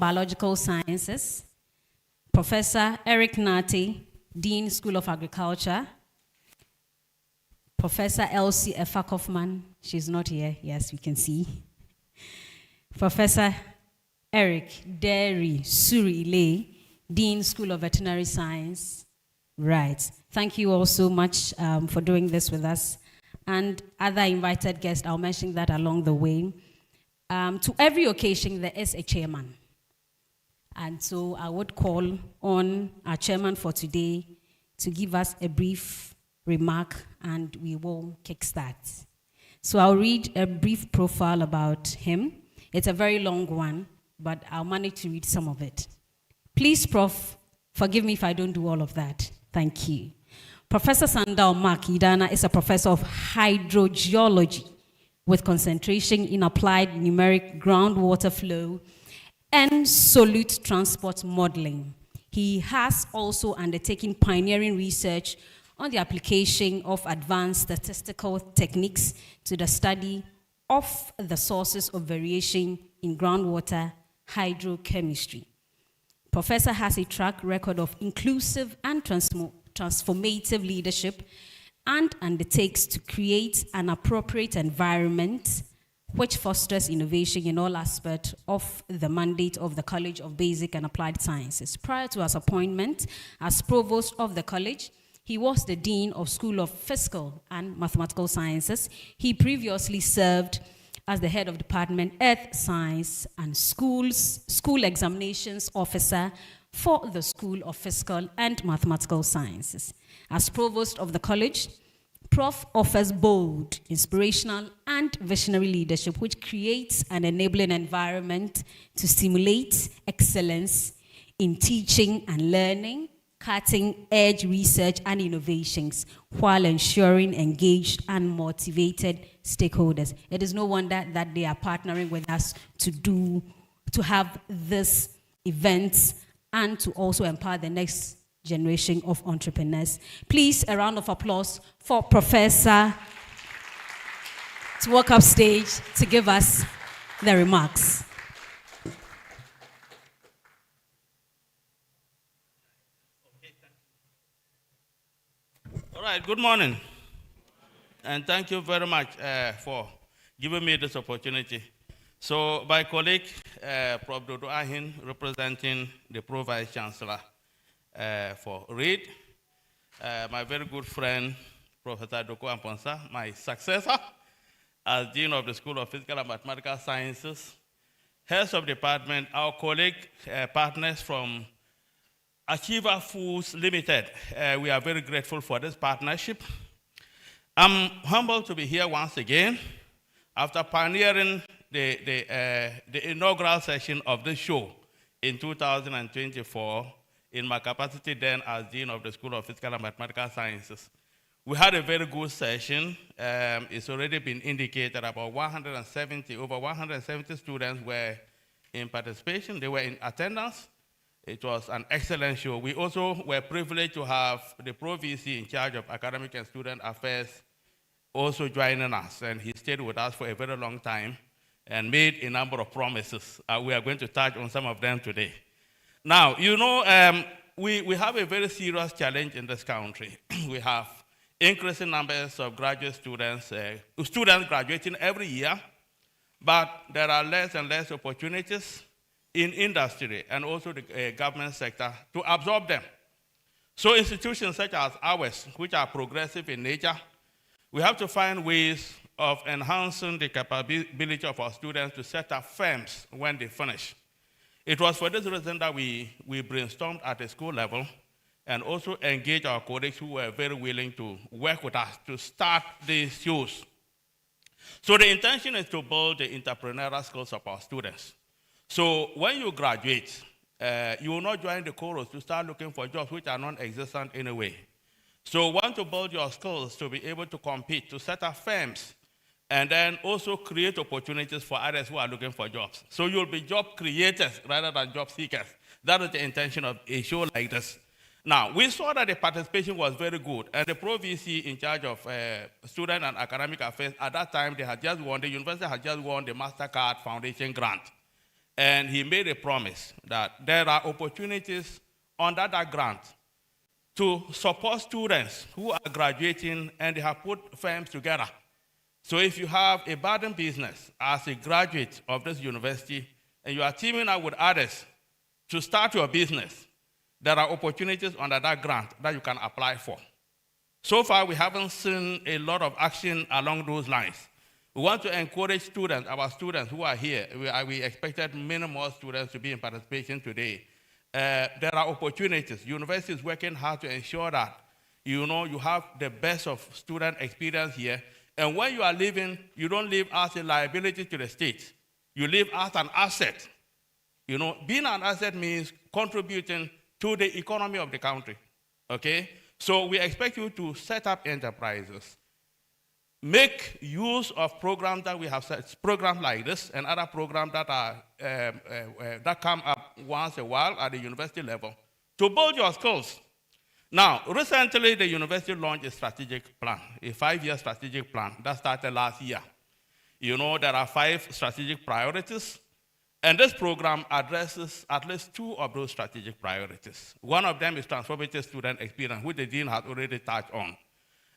Biological Sciences, Professor Eric Nati, Dean, School of Agriculture, Professor Elsie Effa-Kaufman, she's not here, yes, we can see. Professor Eric Derry Suri-Ile, Dean, School of Veterinary Science. Right. Thank you all so much for doing this with us. And other invited guests, I'll mention that along the way. To every occasion, there is a chairman. And so I would call on our chairman for today to give us a brief remark, and we will kickstart. So I'll read a brief profile about him. It's a very long one, but I'll manage to read some of it. Please, Prof, forgive me if I don't do all of that. Thank you. Professor Sandal Mark Idana is a professor of hydrogeology with concentration in applied numeric groundwater flow and solute transport modeling. He has also undertaken pioneering research on the application of advanced statistical techniques to the study of the sources of variation in groundwater hydrochemistry. Professor has a track record of inclusive and transformative leadership and undertakes to create an appropriate environment which fosters innovation in all aspects of the mandate of the College of Basic and Applied Sciences. Prior to his appointment as provost of the college, he was the Dean of School of Physical and Mathematical Sciences. He previously served as the head of Department Earth Science and School Examinations Officer for the School of Physical and Mathematical Sciences. As provost of the college, Prof offers bold, inspirational, and visionary leadership, which creates an enabling environment to stimulate excellence in teaching and learning, cutting-edge research and innovations, while ensuring engaged and motivated stakeholders. It is no wonder that they are partnering with us to have this event and to also empower the next generation of entrepreneurs. Please, a round of applause for Professor to walk up stage to give us the remarks. All right, good morning. And thank you very much for giving me this opportunity. So my colleague, Prof. Dodo Ahin, representing the Pro-Vice Chancellor for READ, my very good friend, Professor Doko Amponsa, my successor as Dean of the School of Physical and Mathematical Sciences, heads of department, our colleague, partners from Achiever Foods Limited. We are very grateful for this partnership. I'm humbled to be here once again after pioneering the inaugural session of this show in 2024 in my capacity then as Dean of the School of Physical and Mathematical Sciences. We had a very good session. It's already been indicated about over 170 students were in participation. They were in attendance. It was an excellent show. We also were privileged to have the Pro-VC in charge of academic and student affairs also joining us, and he stayed with us for a very long time and made a number of promises. We are going to touch on some of them today. Now, you know, we have a very serious challenge in this country. We have increasing numbers of graduate students, students graduating every year, but there are less and less opportunities in industry and also the government sector to absorb them. So institutions such as ours, which are progressive in nature, we have to find ways of enhancing the capability of our students to set up firms when they finish. It was for this reason that we brainstormed at the school level and also engaged our colleagues who were very willing to work with us to start these shows. So the intention is to build the entrepreneurial skills of our students. So when you graduate, you will not join the chorus to start looking for jobs which are non-existent anyway. So want to build your skills to be able to compete, to set up firms, and then also create opportunities for others who are looking for jobs. So you'll be job creators rather than job seekers. That is the intention of a show like this. Now, we saw that the participation was very good, and the Pro-VC in charge of student and academic affairs, at that time, they had just won, the university had just won the MasterCard Foundation grant. And he made a promise that there are opportunities under that grant to support students who are graduating and they have put firms together. So if you have a budding business as a graduate of this university and you are teaming up with others to start your business, there are opportunities under that grant that you can apply for. So far, we haven't seen a lot of action along those lines. We want to encourage students, our students who are here. We expected many more students to be in participation today. There are opportunities. University is working hard to ensure that you have the best of student experience here. And when you are leaving, you don't live as a liability to the state. You live as an asset. Being an asset means contributing to the economy of the country. Okay? So we expect you to set up enterprises. Make use of programs that we have set, programs like this and other programs that are that come up once a while at the university level to build your skills. Now, recently the university launched a strategic plan, a 5-year strategic plan that started last year. There are 5 strategic priorities, and this program addresses at least 2 of those strategic priorities. One of them is transformative student experience, which the dean has already touched on.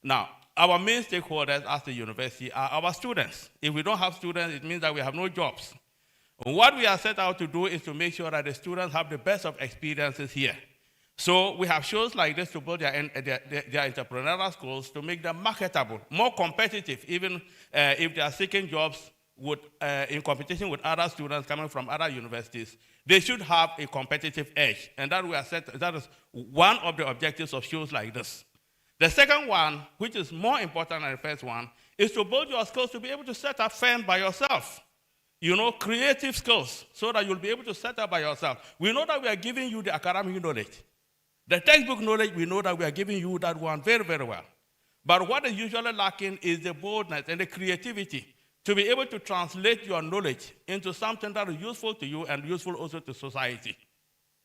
Now, our main stakeholders as the university are our students. If we don't have students, it means that we have no jobs. What we are set out to do is to make sure that the students have the best of experiences here. So we have shows like this to build their entrepreneurial skills, to make them marketable, more competitive, even if they are seeking jobs in competition with other students coming from other universities. They should have a competitive edge, and that is one of the objectives of shows like this. The second one, which is more important than the first one, is to build your skills to be able to set up firms by yourself. Creative skills, so that you'll be able to set up by yourself. We know that we are giving you the academic knowledge. The textbook knowledge, we know that we are giving you that one very, very well. But what is usually lacking is the boldness and the creativity to be able to translate your knowledge into something that is useful to you and useful also to society.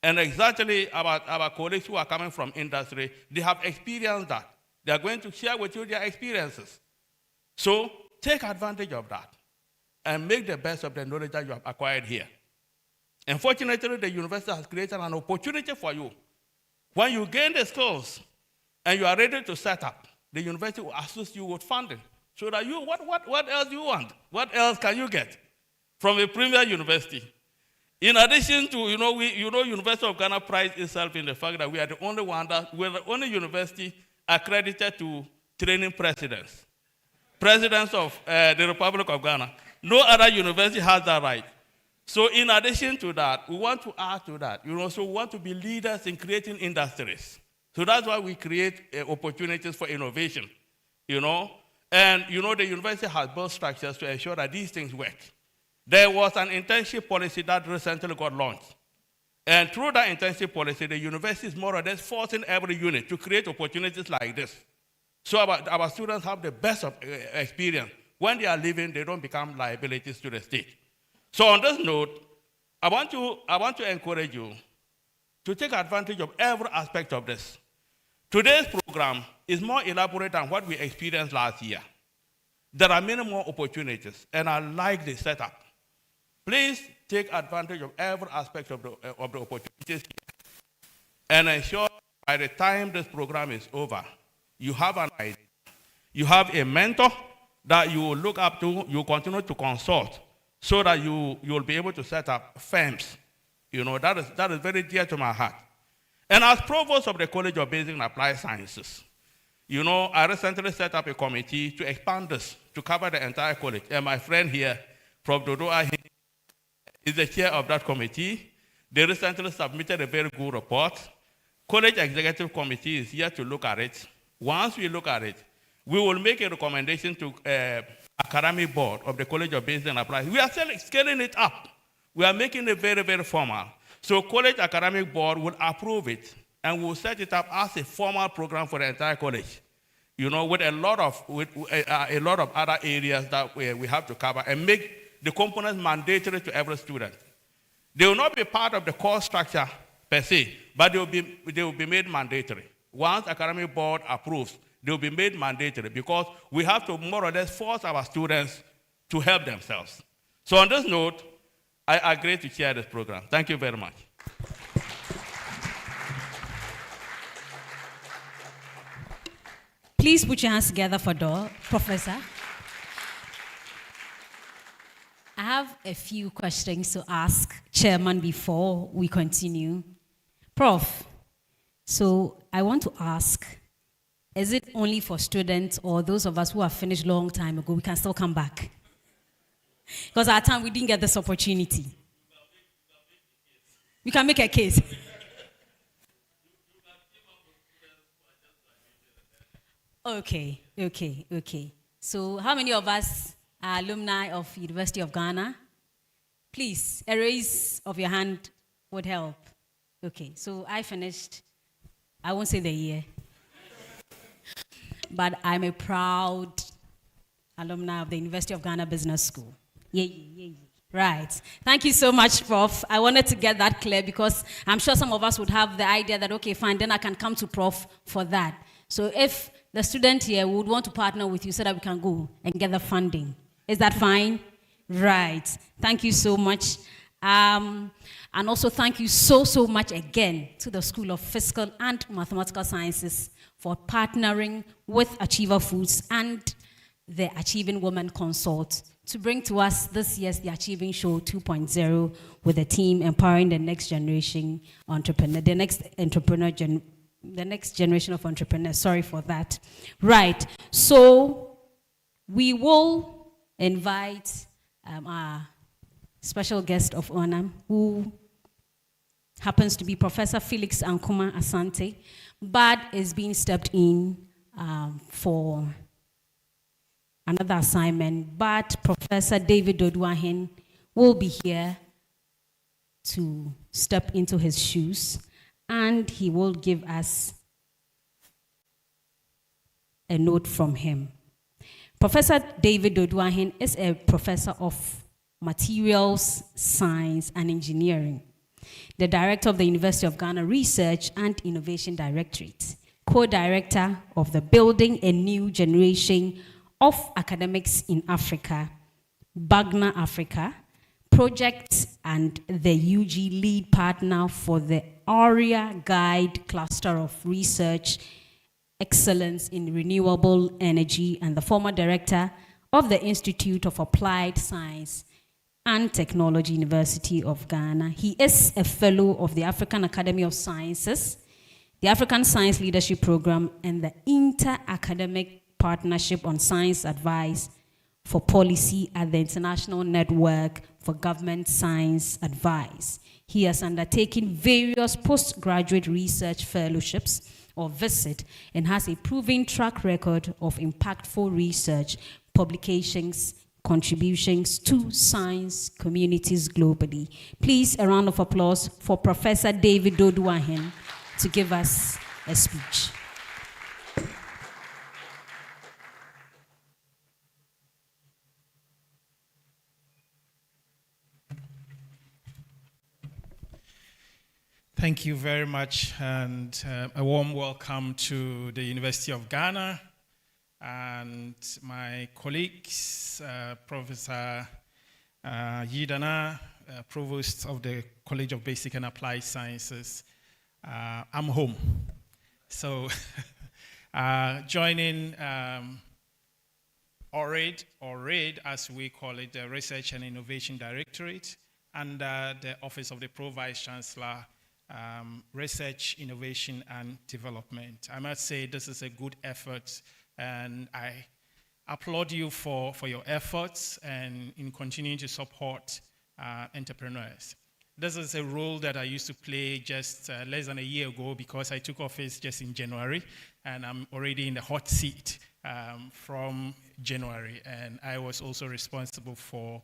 And exactly our colleagues who are coming from industry, they have experienced that. They are going to share with you their experiences. So take advantage of that and make the best of the knowledge that you have acquired here. Unfortunately, the university has created an opportunity for you. When you gain the skills and you are ready to set up, the university will assist you with funding. So that what else do you want? What else can you get from a premier university? In addition to, University of Ghana prides itself in the fact that we are the only university accredited to training presidents of the Republic of Ghana. No other university has that right. So in addition to that, we want to add to that. So we want to be leaders in creating industries. So that's why we create opportunities for innovation, And, the university has built structures to ensure that these things work. There was an internship policy that recently got launched. And through that internship policy, the university is more or less forcing every unit to create opportunities like this. So our students have the best of experience. When they are leaving, they don't become liabilities to the state. So on this note, I want to encourage you to take advantage of every aspect of this. Today's program is more elaborate than what we experienced last year. There are many more opportunities, and I like the setup. Please take advantage of every aspect of the opportunities and ensure by the time this program is over, you have an idea. You have a mentor that you will look up to, you continue to consult, so that you will be able to set up firms. That is very dear to my heart. And as provost of the College of Basic and Applied Sciences, I recently set up a committee to expand this, to cover the entire college. And my friend here, Prof. Dodo Ahin, is the chair of that committee. They recently submitted a very good report. College Executive Committee is here to look at it. Once we look at it, we will make a recommendation to Academic Board of the College of Basic and Applied. We are scaling it up. We are making it very, very formal. So College Academic Board will approve it, and we'll set it up as a formal program for the entire college, with a lot of other areas that we have to cover, and make the components mandatory to every student. They will not be part of the course structure per se, but they will be made mandatory. Once Academic Board approves, they will be made mandatory because we have to more or less force our students to help themselves. So on this note, I agree to chair this program. Thank you very much. Please put your hands together for Professor. I have a few questions to ask Chairman before we continue. Prof, so I want to ask, is it only for students or those of us who have finished long time ago, we can still come back? Because at time we didn't get this opportunity. We can make a case. Okay. So how many of us are alumni of University of Ghana? Please, a raise of your hand would help. Okay, so I finished, I won't say the year, but I'm a proud alumni of the University of Ghana Business School. Yeah. Right. Thank you so much, Prof. I wanted to get that clear because I'm sure some of us would have the idea that, okay, fine, then I can come to Prof for that. So if the student here would want to partner with you so that we can go and get the funding. Is that fine? Right. Thank you so much. And also thank you so much again to the School of Physical and Mathematical Sciences for partnering with Achiever Foods and the Achieving Women Consult to bring to us this year's The Achieving Show 2.0 with the team empowering the next generation entrepreneur, the next generation of entrepreneurs. Sorry for that. Right. So we will invite our special guest of honor, who happens to be Professor Felix Ankuma Asante, but is being stepped in for another assignment. But Professor David Doduahin will be here to step into his shoes, and he will give us a note from him. Professor David Doduahin is a professor of materials science and engineering, the director of the University of Ghana Research and Innovation Directorate, co-director of the Building a New Generation of Academics in Africa, Bagna Africa project, and the UG lead partner for the ARIA Guide Cluster of Research Excellence in Renewable Energy, and the former director of the Institute of Applied Science and Technology, University of Ghana. He is a fellow of the African Academy of Sciences, the African Science Leadership Program, and the Inter-Academic Partnership on Science Advice for Policy at the International Network for Government Science Advice. He has undertaken various postgraduate research fellowships or visit and has a proven track record of impactful research, publications, contributions to science communities globally. Please, a round of applause for Professor David Doduahin to give us a speech. Thank you very much, and a warm welcome to the University of Ghana and my colleagues, Professor Yidana, Provost of the College of Basic and Applied Sciences. I'm home. So joining ORID, or RAID as we call it, the Research and Innovation Directorate, under the Office of the Pro-Vice Chancellor, Research, Innovation, and Development. I must say this is a good effort, and I applaud you for your efforts and in continuing to support entrepreneurs. This is a role that I used to play just less than a year ago, because I took office just in January, and I'm already in the hot seat from January. And I was also responsible for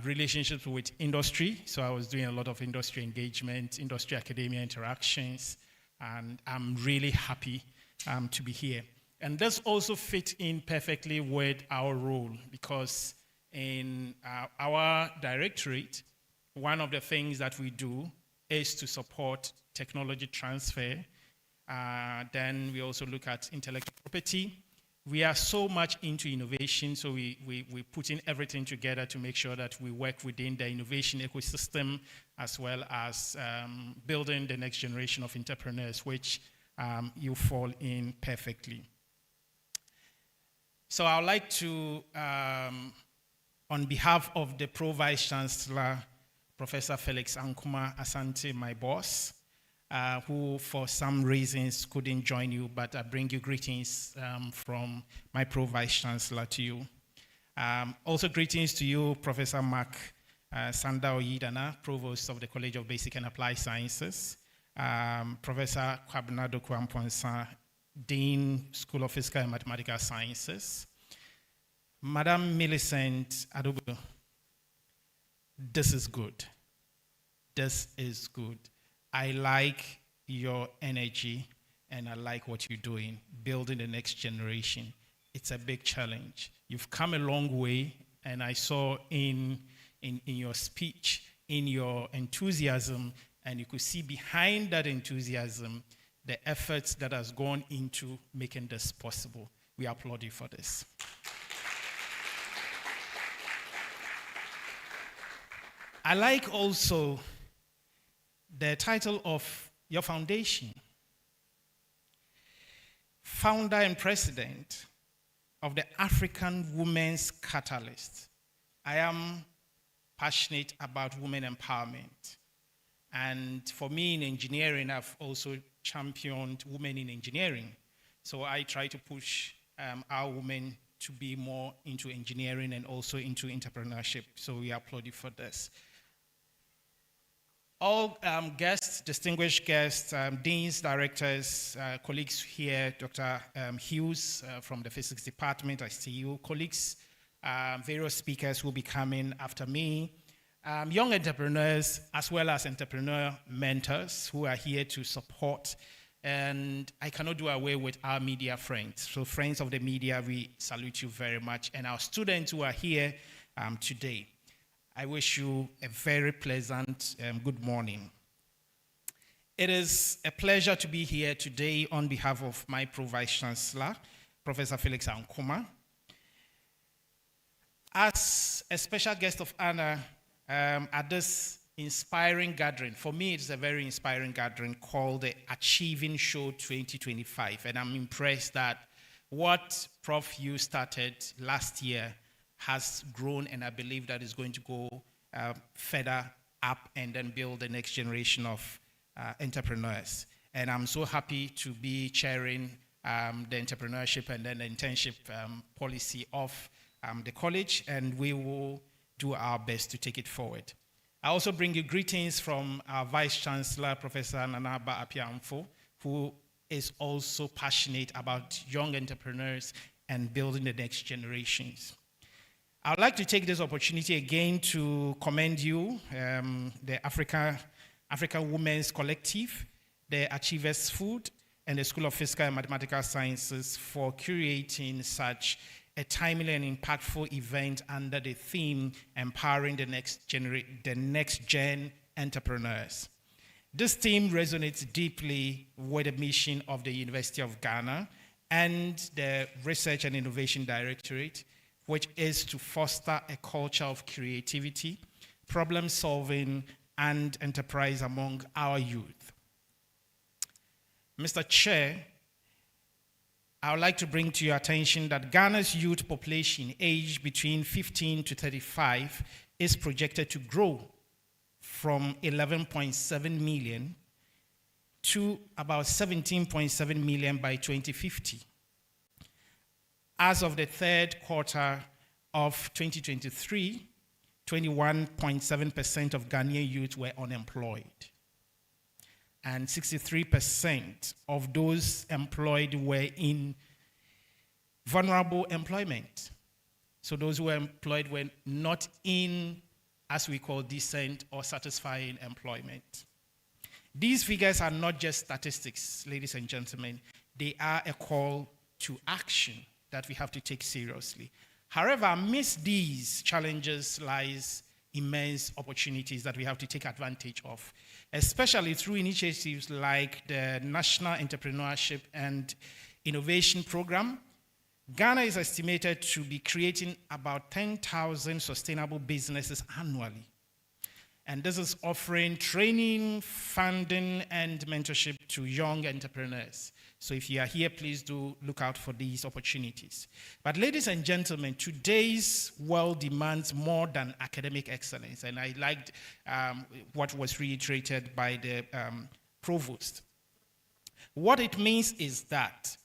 relationships with industry. So I was doing a lot of industry engagement, industry academia interactions, and I'm really happy to be here. And this also fits in perfectly with our role, because in our directorate, one of the things that we do is to support technology transfer. Then we also look at intellectual property, We are so much into innovation, so we put in everything together to make sure that we work within the innovation ecosystem, as well as building the next generation of entrepreneurs, which you fall in perfectly. So I would like to, on behalf of the Pro Vice Chancellor, Professor Felix Ankuma Asante, my boss, who for some reasons couldn't join you, but I bring you greetings from my Pro Vice Chancellor to you. Also greetings to you, Professor Mark Sanda Oyidana, Provost of the College of Basic and Applied Sciences, Professor Kwabena Doku-Amponsah, Dean, School of Physical and Mathematical Sciences, Madam Millicent Adobo. This is good. This is good. I like your energy, and I like what you're doing, building the next generation. It's a big challenge. You've come a long way, and I saw in your speech, in your enthusiasm, and you could see behind that enthusiasm the efforts that has gone into making this possible. We applaud you for this. I like also the title of your foundation. Founder and president of the African Women's Catalyst. I am passionate about women empowerment. And for me in engineering, I've also championed women in engineering. So I try to push our women to be more into engineering and also into entrepreneurship. So we applaud you for this. All guests, distinguished guests, deans, directors, colleagues here, Dr. Hughes from the physics department, I see you, colleagues, various speakers who will be coming after me, young entrepreneurs, as well as entrepreneur mentors who are here to support. And I cannot do away with our media friends. So friends of the media, we salute you very much. And our students who are here today. I wish you a very pleasant good morning. It is a pleasure to be here today on behalf of my Pro Vice Chancellor, Professor Felix Ankuma. As a special guest of honor at this inspiring gathering, for me it's a very inspiring gathering called the Achieving Show 2025. And I'm impressed that what Prof. Yu started last year has grown, and I believe that is going to go further up and then build the next generation of entrepreneurs. And I'm so happy to be chairing the entrepreneurship and then the internship policy of the college, and we will do our best to take it forward. I also bring you greetings from our Vice Chancellor, Professor Nanaba Apiamfo, who is also passionate about young entrepreneurs and building the next generations. I would like to take this opportunity again to commend you, the African Women's Collective, the Achievers Food, and the School of Physical and Mathematical Sciences for curating such a timely and impactful event under the theme Empowering the Next Gen Entrepreneurs. This theme resonates deeply with the mission of the University of Ghana and the Research and Innovation Directorate, which is to foster a culture of creativity, problem solving, and enterprise among our youth. Mr. Chair, I would like to bring to your attention that Ghana's youth population aged between 15 to 35 is projected to grow from 11.7 million to about 17.7 million by 2050. As of the third quarter of 2023, 21.7% of Ghanaian youth were unemployed. And 63% of those employed were in vulnerable employment. So those who were employed were not in, as we call, decent or satisfying employment. These figures are not just statistics, ladies and gentlemen. They are a call to action that we have to take seriously. However, amidst these challenges lies immense opportunities that we have to take advantage of, especially through initiatives like the National Entrepreneurship and Innovation Program, Ghana is estimated to be creating about 10,000 sustainable businesses annually. And this is offering training, funding, and mentorship to young entrepreneurs. So if you are here, please do look out for these opportunities. But ladies and gentlemen, today's world demands more than academic excellence. And I liked what was reiterated by the provost. What it means is that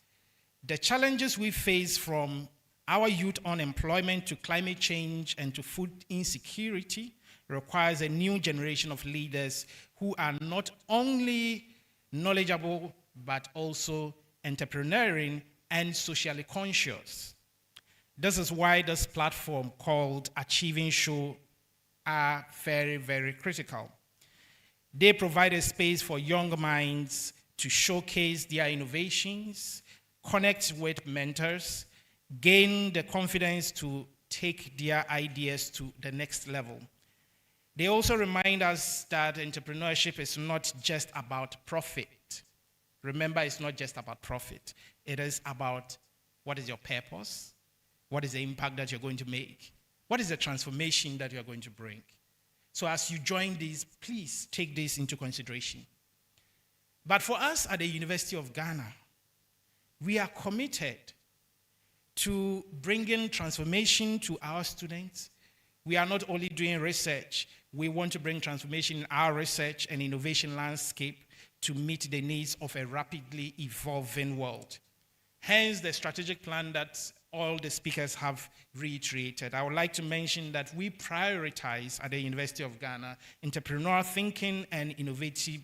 the challenges we face, from our youth unemployment to climate change and to food insecurity, requires a new generation of leaders who are not only knowledgeable but also entrepreneurial and socially conscious. This is why this platform called Achieving Show are very, very critical. They provide a space for young minds to showcase their innovations, connect with mentors, gain the confidence to take their ideas to the next level. They also remind us that entrepreneurship is not just about profit. Remember, it's not just about profit. It is about what is your purpose, what is the impact that you're going to make, what is the transformation that you're going to bring. So as you join these, please take this into consideration. But for us at the University of Ghana, we are committed to bringing transformation to our students. We are not only doing research, we want to bring transformation in our research and innovation landscape to meet the needs of a rapidly evolving world. Hence, the strategic plan that all the speakers have reiterated. I would like to mention that we prioritize at the University of Ghana entrepreneurial thinking and innovative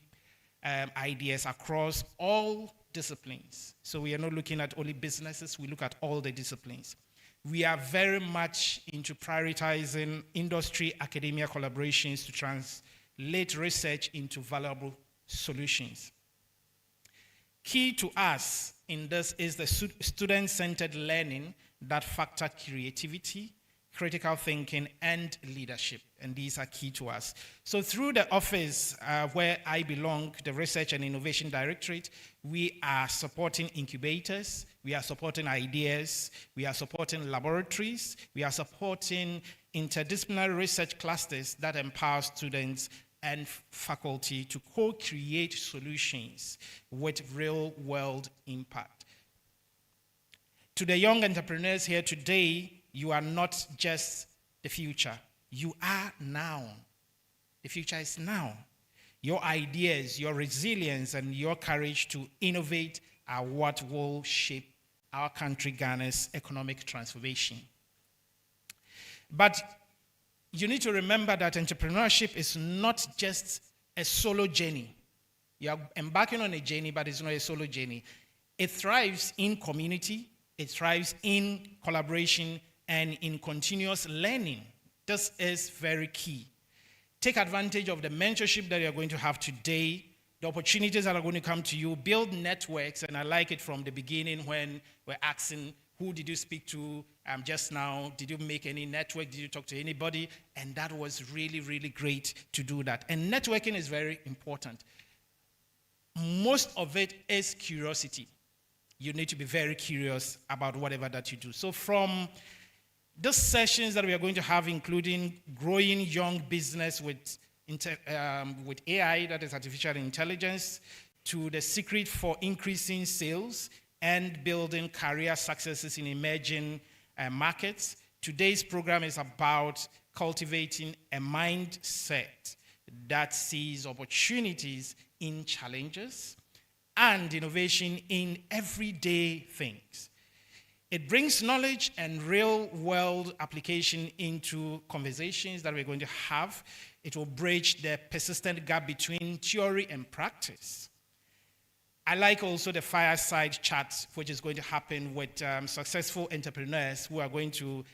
ideas across all disciplines. So we are not looking at only businesses, we look at all the disciplines. We are very much into prioritizing industry-academia collaborations to translate research into valuable solutions. Key to us in this is the student-centered learning that factor creativity, critical thinking, and leadership. And these are key to us. So through the office where I belong, the Research and Innovation Directorate, we are supporting incubators, we are supporting ideas, we are supporting laboratories, we are supporting interdisciplinary research clusters that empower students and faculty to co-create solutions with real-world impact. To the young entrepreneurs here today, you are not just the future. You are now. The future is now. Your ideas, your resilience, and your courage to innovate are what will shape our country, Ghana's economic transformation. But you need to remember that entrepreneurship is not just a solo journey. You are embarking on a journey, but it's not a solo journey. It thrives in community, it thrives in collaboration, and in continuous learning. This is very key. Take advantage of the mentorship that you're going to have today, the opportunities that are going to come to you, build networks, and I like it from the beginning when we're asking, who did you speak to just now? Did you make any network? Did you talk to anybody? And that was really, really great to do that. And networking is very important. Most of it is curiosity. You need to be very curious about whatever that you do. So from these sessions that we are going to have, including growing young business with AI, that is artificial intelligence, to the secret for increasing sales and building career successes in emerging markets. Today's program is about cultivating a mindset that sees opportunities in challenges and innovation in everyday things. It brings knowledge and real-world application into conversations that we're going to have. It will bridge the persistent gap between theory and practice. I like also the fireside chat, which is going to happen with successful entrepreneurs who are going to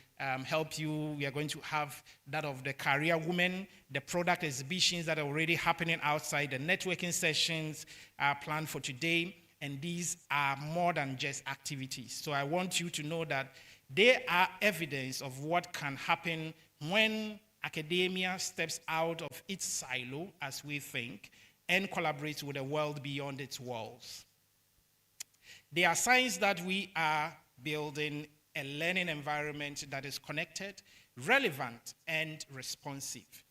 help you. We are going to have that of the career women, the product exhibitions that are already happening outside, the networking sessions are planned for today. And these are more than just activities. So I want you to know that they are evidence of what can happen when academia steps out of its silo, as we think, and collaborates with the world beyond its walls. They are signs that we are building a learning environment that is connected, relevant, and responsive.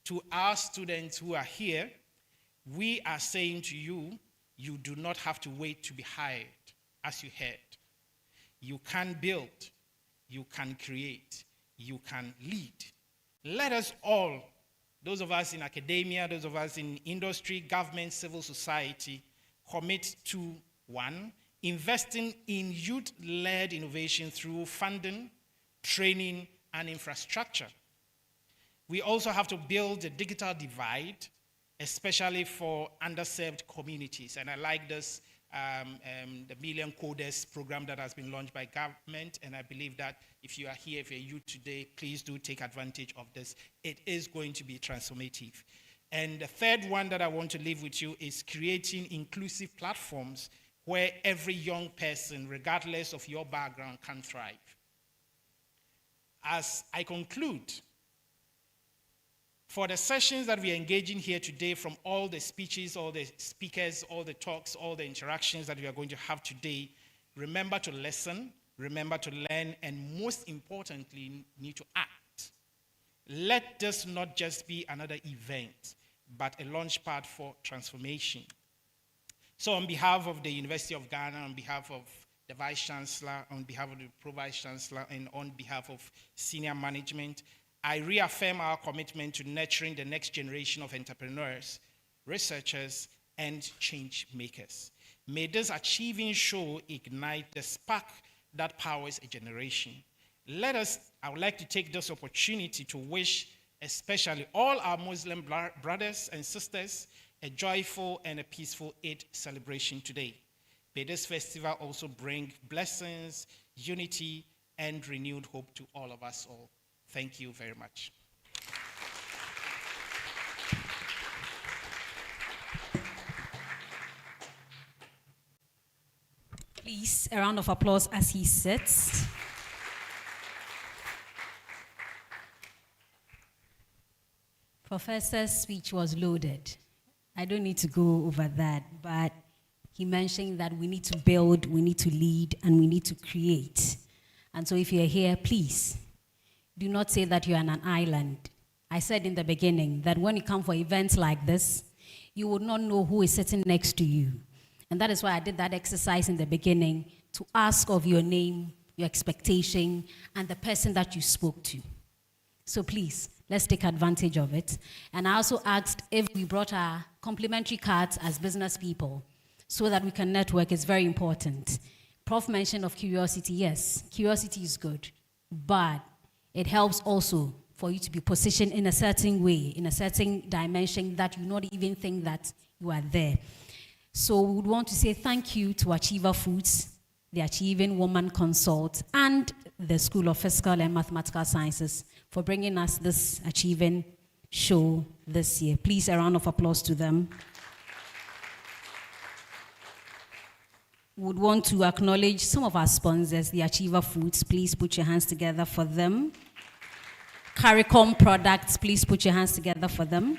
To our students who are here, we are saying to you, you do not have to wait to be hired, as you heard. You can build, you can create, you can lead. Let us all, those of us in academia, those of us in industry, government, civil society, commit to, one, investing in youth-led innovation through funding, training, and infrastructure. We also have to build a digital divide, especially for underserved communities. And I like this, the Million Coders program that has been launched by government. And I believe that if you are here, if you're youth today, please do take advantage of this. It is going to be transformative. And the third one that I want to leave with you is creating inclusive platforms where every young person, regardless of your background, can thrive. As I conclude, for the sessions that we are engaging here today, from all the speeches, all the speakers, all the talks, all the interactions that we are going to have today, remember to listen, remember to learn, and most importantly, need to act. Let this not just be another event, but a launchpad for transformation. So on behalf of the University of Ghana, on behalf of the Vice Chancellor, on behalf of the Pro-Vice Chancellor, and on behalf of senior management, I reaffirm our commitment to nurturing the next generation of entrepreneurs, researchers, and change makers. May this achieving show ignite the spark that powers a generation. I would like to take this opportunity to wish especially all our Muslim brothers and sisters a joyful and a peaceful Eid celebration today. May this festival also bring blessings, unity, and renewed hope to all of us all. Thank you very much. Please, a round of applause as he sits. Professor's speech was loaded. I don't need to go over that, but he mentioned that we need to build, we need to lead, and we need to create. And so if you're here, please, do not say that you're on an island. I said in the beginning that when you come for events like this, you would not know who is sitting next to you. And that is why I did that exercise in the beginning, to ask of your name, your expectation, and the person that you spoke to. So please, let's take advantage of it. And I also asked if we brought our complimentary cards as business people so that we can network. It's very important. Prof mentioned of curiosity. Yes, curiosity is good, but it helps also for you to be positioned in a certain way, in a certain dimension that you not even think that you are there. So we would want to say thank you to Achiever Foods, the Achieving Woman Consult, and the School of Physical and Mathematical Sciences for bringing us this Achieving show this year. Please, a round of applause to them. We would want to acknowledge some of our sponsors, the Achiever Foods. Please put your hands together for them. CARICOM Products, please put your hands together for them.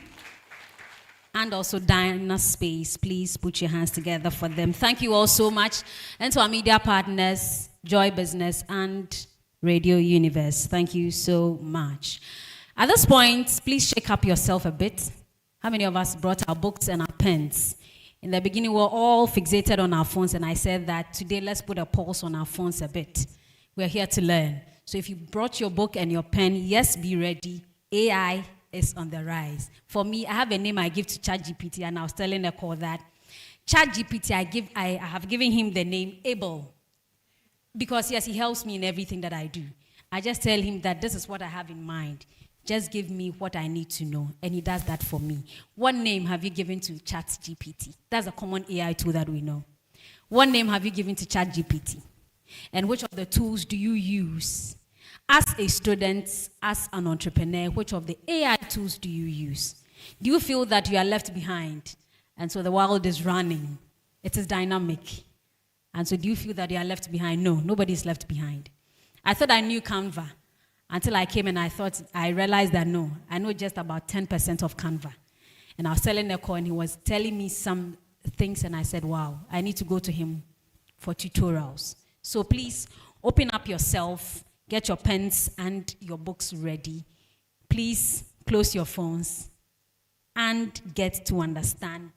And also Dynaspace, please put your hands together for them. Thank you all so much. And to our media partners, Joy Business and Radio Universe, thank you so much. At this point, please shake up yourself a bit. How many of us brought our books and our pens? In the beginning, we were all fixated on our phones, and I said that today, let's put a pause on our phones a bit. We're here to learn. So if you brought your book and your pen, yes, be ready. AI is on the rise. For me, I have a name I give to ChatGPT, and I was telling Nicole that ChatGPT, I have given him the name Abel. Because, yes, he helps me in everything that I do. I just tell him that this is what I have in mind. Just give me what I need to know, and he does that for me. What name have you given to ChatGPT? That's a common AI tool that we know. What name have you given to ChatGPT? And which of the tools do you use? As a student, as an entrepreneur, which of the AI tools do you use? Do you feel that you are left behind? And so the world is running. It is dynamic. And so do you feel that you are left behind? No, nobody is left behind. I thought I knew Canva until I came and I realized that no, I know just about 10% of Canva. And I was telling Neko, and he was telling me some things, and I said, wow, I need to go to him for tutorials. So please, Open up yourself, get your pens and your books ready. Please close your phones and get to understand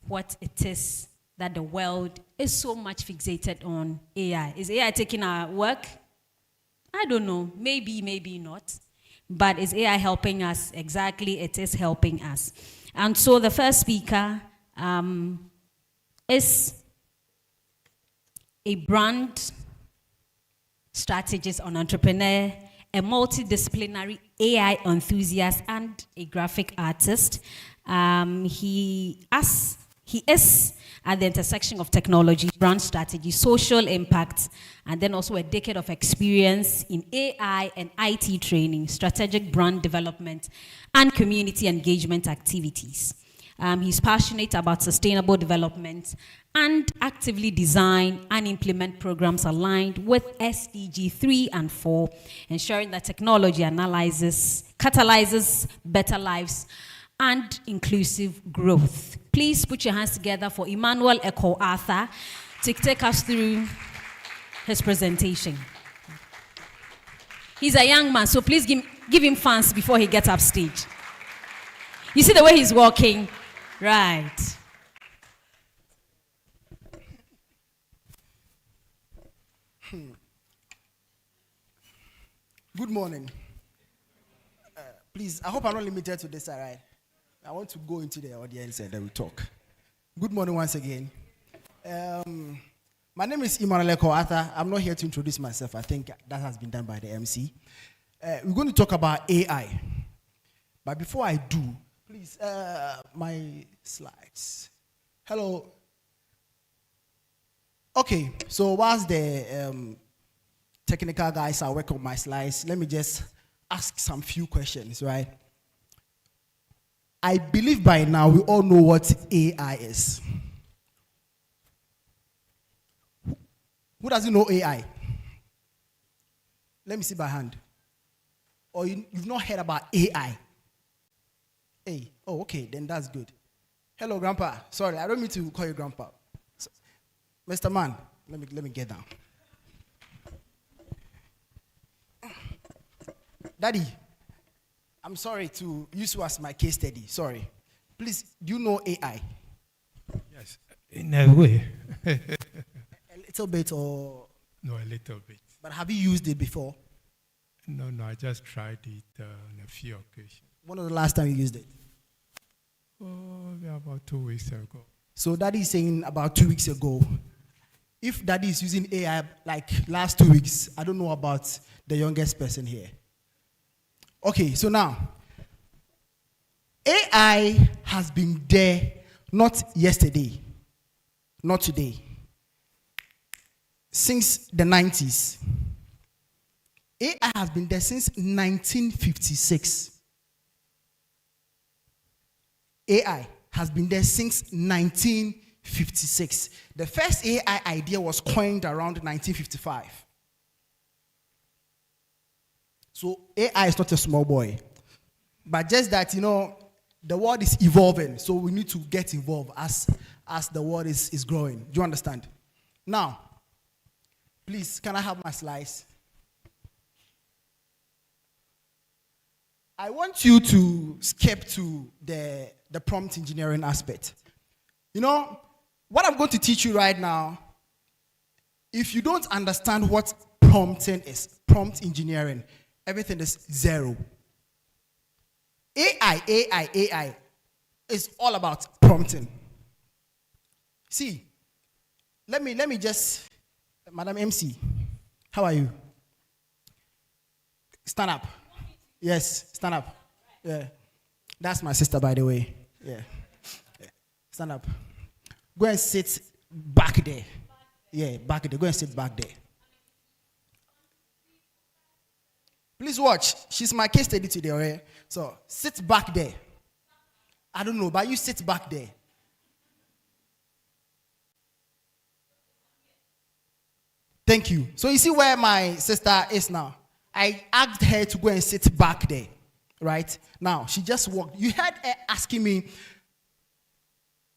what it is that the world is so much fixated on AI. Is AI taking our work? I don't know. Maybe, maybe not. But is AI helping us? Exactly, it is helping us. And so the first speaker is a brand strategist, an entrepreneur, a multidisciplinary AI enthusiast, and a graphic artist. He is at the intersection of technology, brand strategy, social impact, and then also a decade of experience in AI and IT training, strategic brand development, and community engagement activities. He's passionate about sustainable development and actively design and implement programs aligned with SDG 3 and 4, ensuring that technology catalyzes better lives and inclusive growth. Please put your hands together for Emmanuel Eko Arthur to take us through his presentation. He's a young man, so please give him fans before he gets up stage. You see the way he's walking? Right. Good morning. Please, I hope I'm not limited to this, all right? I want to go into the audience and then we talk. Good morning once again. My name is Emmanuel Eko Arthur. I'm not here to introduce myself. I think that has been done by the MC. We're going to talk about AI. But before I do, please, my slides. Hello. Okay, so whilst the technical guys are working on my slides, let me just ask some few questions, right? I believe by now we all know what AI is. Who doesn't know AI? Let me see by hand. Or you've not heard about AI? Hey, oh, okay, then that's good. Hello, Grandpa. Sorry, I don't mean to call you Grandpa. So, Mr. Man, let me get down. Daddy, I'm sorry to use you as my case study. Sorry. Please, do you know AI? Yes, in a way. A little bit or? No, a little bit. But have you used it before? No, I just tried it on a few occasions. When was the last time you used it? Oh, about 2 weeks ago. So Daddy is saying about 2 weeks ago. If Daddy is using AI like last 2 weeks, I don't know about the youngest person here. Okay, so now, AI has been there not yesterday, not today, since the 90s. AI has been there since 1956. AI has been there since 1956. The first AI idea was coined around 1955. So AI is not a small boy. But just that, the world is evolving. So we need to get involved as the world is growing. Do you understand? Now, please, can I have my slides? I want you to skip to the prompt engineering aspect. What I'm going to teach you right now, if you don't understand what prompting is, prompt engineering, everything is zero. AI is all about prompting. See, let me just, Madam MC, how are you? Stand up. Yes, stand up. Yeah. That's my sister, by the way. Yeah. Stand up. Go and sit back there. Yeah, back there. Go and sit back there. Please watch. She's my case study today, okay? So, sit back there. I don't know, but you sit back there. Thank you. So, you see where my sister is now? I asked her to go and sit back there, right? Now, she just walked. You heard her asking me,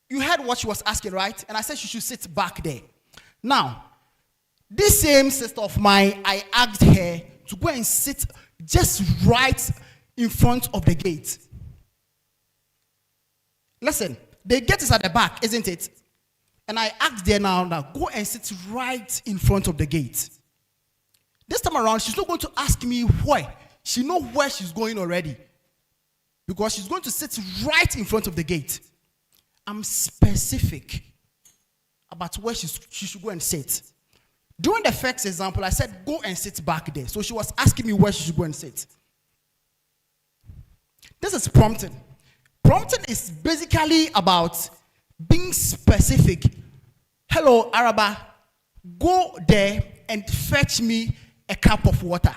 you heard what she was asking, right? And I said she should sit back there. Now, This same sister of mine, I asked her to go and sit just right in front of the gate. Listen, the gate is at the back, isn't it? And I asked her now, go and sit right in front of the gate. This time around, she's not going to ask me why. She knows where she's going already. Because she's going to sit right in front of the gate. I'm specific about where she should go and sit. During the first example, I said, go and sit back there. So she was asking me where she should go and sit. This is prompting. Prompting is basically about being specific. Hello, Araba, go there and fetch me a cup of water.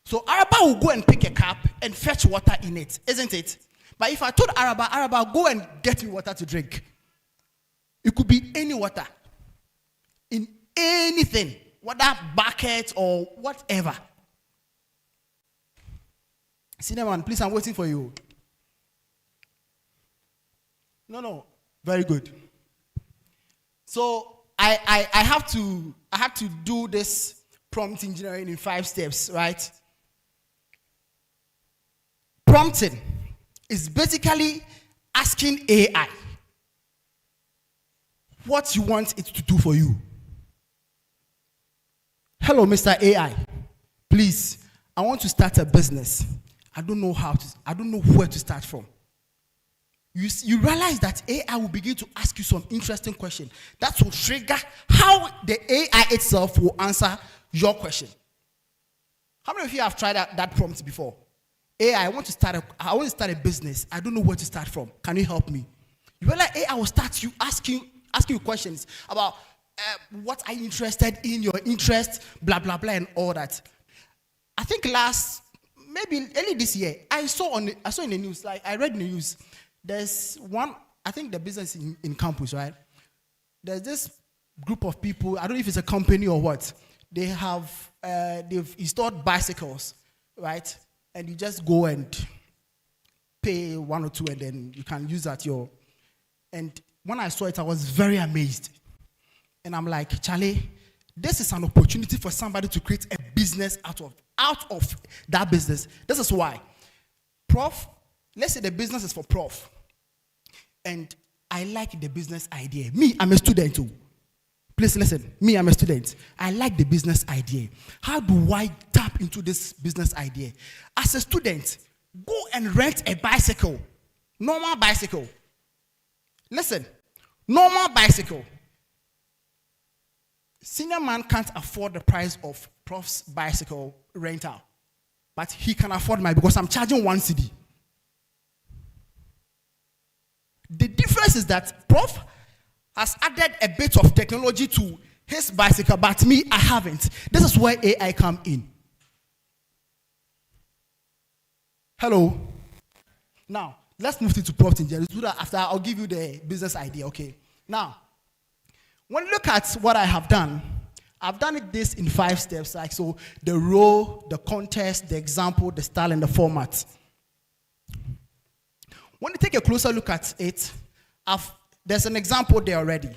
So Araba will go and pick a cup and fetch water in it, isn't it? But if I told Araba, go and get me water to drink. It could be any water. In anything. Whether bucket or whatever. Cinnamon, please, I'm waiting for you. No. Very good. So I have to do this prompt engineering in 5 steps, right? Prompting is basically asking AI what you want it to do for you. Hello, Mr. AI. Please, I want to start a business. I don't know where to start from. You realize that AI will begin to ask you some interesting questions that will trigger how the AI itself will answer your question. How many of you have tried that prompt before? AI, I want to start a business. I don't know where to start from. Can you help me? You realize AI will start you asking you questions about what are you interested in, your interest, blah blah blah, and all that. I think maybe early this year, I saw in the news, like I read in the news, there's one, I think the business in campus, right? There's this group of people, I don't know if it's a company or what, they've installed bicycles, right? And you just go and pay 1 or 2 and then you can use that and when I saw it, I was very amazed. And I'm like, Charlie, this is an opportunity for somebody to create a business out of that business. This is why. Prof, let's say the business is for Prof. And I like the business idea. Me, I'm a student too. Please listen. Me, I'm a student. I like the business idea. How do I tap into this business idea? As a student, go and rent a bicycle. Normal bicycle. Listen. Normal bicycle. Senior man can't afford the price of Prof's bicycle rental. But he can afford mine because I'm charging 1 cedi. The difference is that Prof has added a bit of technology to his bicycle, but me, I haven't. This is where AI come in. Hello. Now, let's move to prompt engineering. After I'll give you the business idea, okay? Now, when you look at what I have done, I've done this in 5 steps, like so: the role, the context, the example, the style, and the format. When you take a closer look at it, there's an example there already.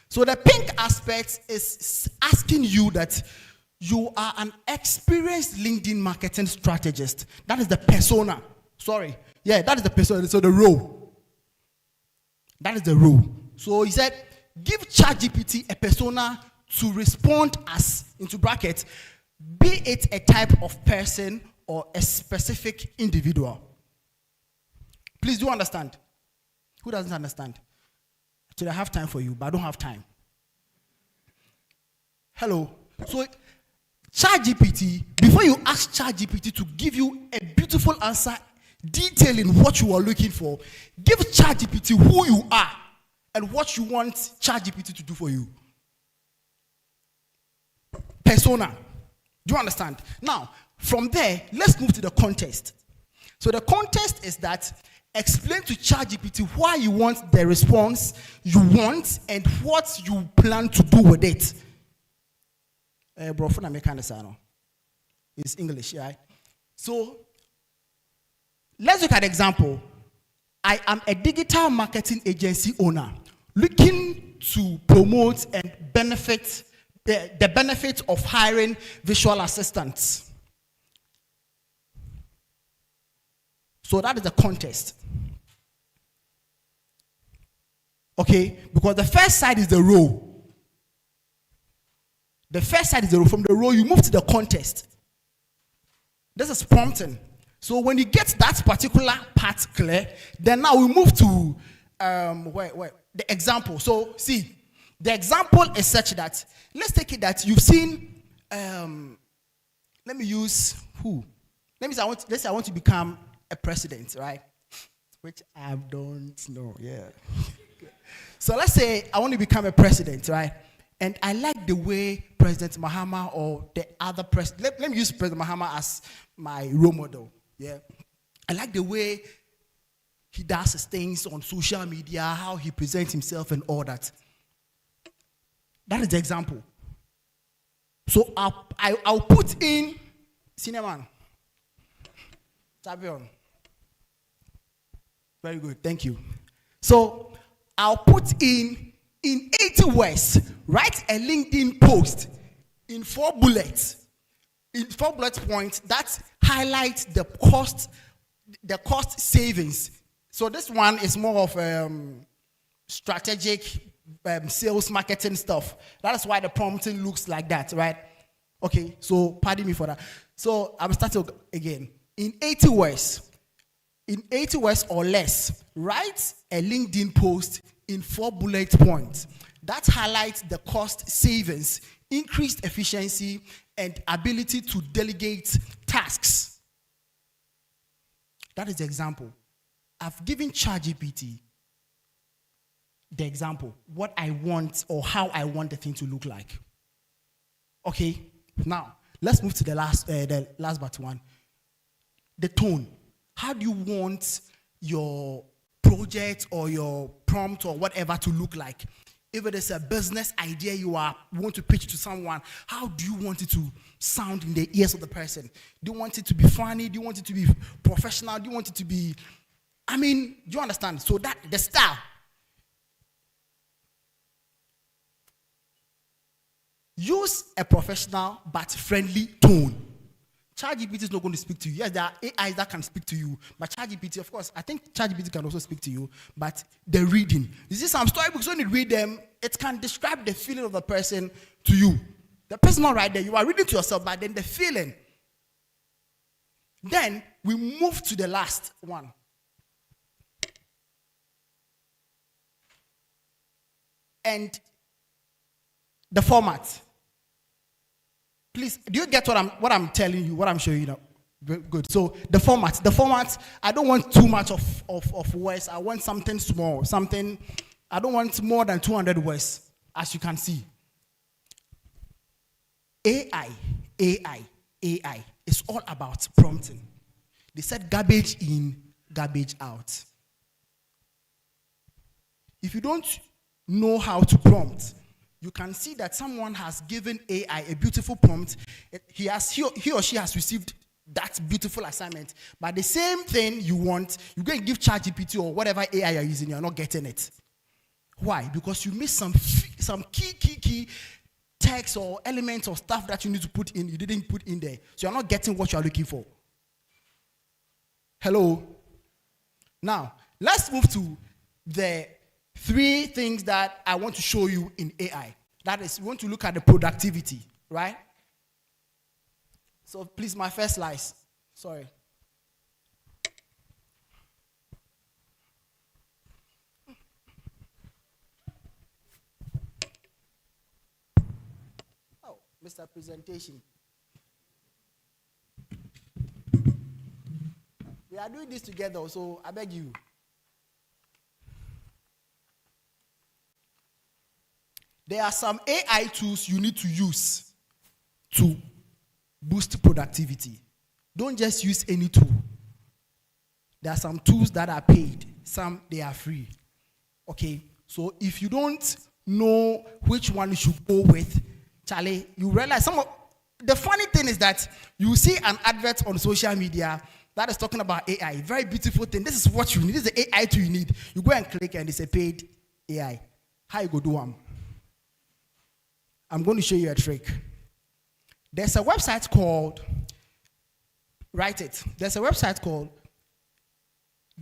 So the pink aspect is asking you that you are an experienced LinkedIn marketing strategist. That is the persona. That is the persona. So the role. That is the role. So he said, give ChatGPT a persona to respond as, into brackets, be it a type of person or a specific individual. Please do understand. Who doesn't understand? Actually, I have time for you, but I don't have time. Hello. So, ChatGPT, before you ask ChatGPT to give you a beautiful answer detailing what you are looking for, give ChatGPT who you are and what you want ChatGPT to do for you. Persona. Do you understand? Now, from there, let's move to the context. So the context is that explain to ChatGPT why you want the response you want and what you plan to do with it. It's English, right? So let's look at an example. I am a digital marketing agency owner looking to promote and benefit the benefit of hiring visual assistants. So that is the contest. Okay, because the first side is the role. The first side is the role. From the role, you move to the contest. This is prompting. So when you get that particular part clear, then now we move to the example. So see, the example is such that, let's take it that you've seen, let me use who? Let's say I want to become a president, right? Which I don't know, yeah. So let's say I want to become a president, right? And I like the way President Mahama or the other president, let me use President Mahama as my role model, yeah? I like the way he does his things on social media, how he presents himself and all that. That is the example. So I'll put in Cinnamon. Tabion. Very good, thank you. So I'll put in 80 words, write a LinkedIn post in 4 bullets, in 4 bullet points that highlight the cost savings. So this one is more of strategic sales marketing stuff. That is why the prompting looks like that, right? Okay, so pardon me for that. So I'm starting again. In 80 words or less, write a LinkedIn post in 4 bullet points that highlights the cost savings, increased efficiency, and ability to delegate tasks. That is the example. I've given ChatGPT the example, what I want or how I want the thing to look like. Okay, now let's move to the last but one. The tone. How do you want your project or your prompt or whatever to look like? If it is a business idea you want to pitch to someone, how do you want it to sound in the ears of the person? Do you want it to be funny? Do you want it to be professional? Do you want it to be, do you understand? So that, the style. Use a professional but friendly tone. ChatGPT is not going to speak to you. Yes, there are AIs that can speak to you, but ChatGPT, of course, I think ChatGPT can also speak to you, but the reading. You see some storybooks, when you read them, it can describe the feeling of the person to you. The person not right there, you are reading to yourself, but then the feeling. Then we move to the last one. And the format. Please, do you get what I'm telling you, what I'm showing you now? Good. So the format, I don't want too much of words. I want something small, I don't want more than 200 words, as you can see. AI is all about prompting. They said garbage in, garbage out. If you don't know how to prompt, you can see that someone has given AI a beautiful prompt. He or she has received that beautiful assignment. But the same thing you want, you go and give ChatGPT or whatever AI you're using, you're not getting it. Why? Because you missed some key text or elements or stuff that you need to put in, you didn't put in there. So you're not getting what you're looking for. Hello? Now, let's move to the 3 things that I want to show you in AI. That is, we want to look at the productivity, right? So please, my first slice. Sorry. Oh, Mr. Presentation. We are doing this together, so I beg you. There are some AI tools you need to use to boost productivity. Don't just use any tool. There are some tools that are paid, some they are free. Okay, so if you don't know which one you should go with, Charlie, you realize the funny thing is that you see an advert on social media that is talking about AI, very beautiful thing. This is what you need. This is the AI tool you need. You go and click and it's a paid AI. How you go do them? I'm going to show you a trick. There's a website called, write it. There's a website called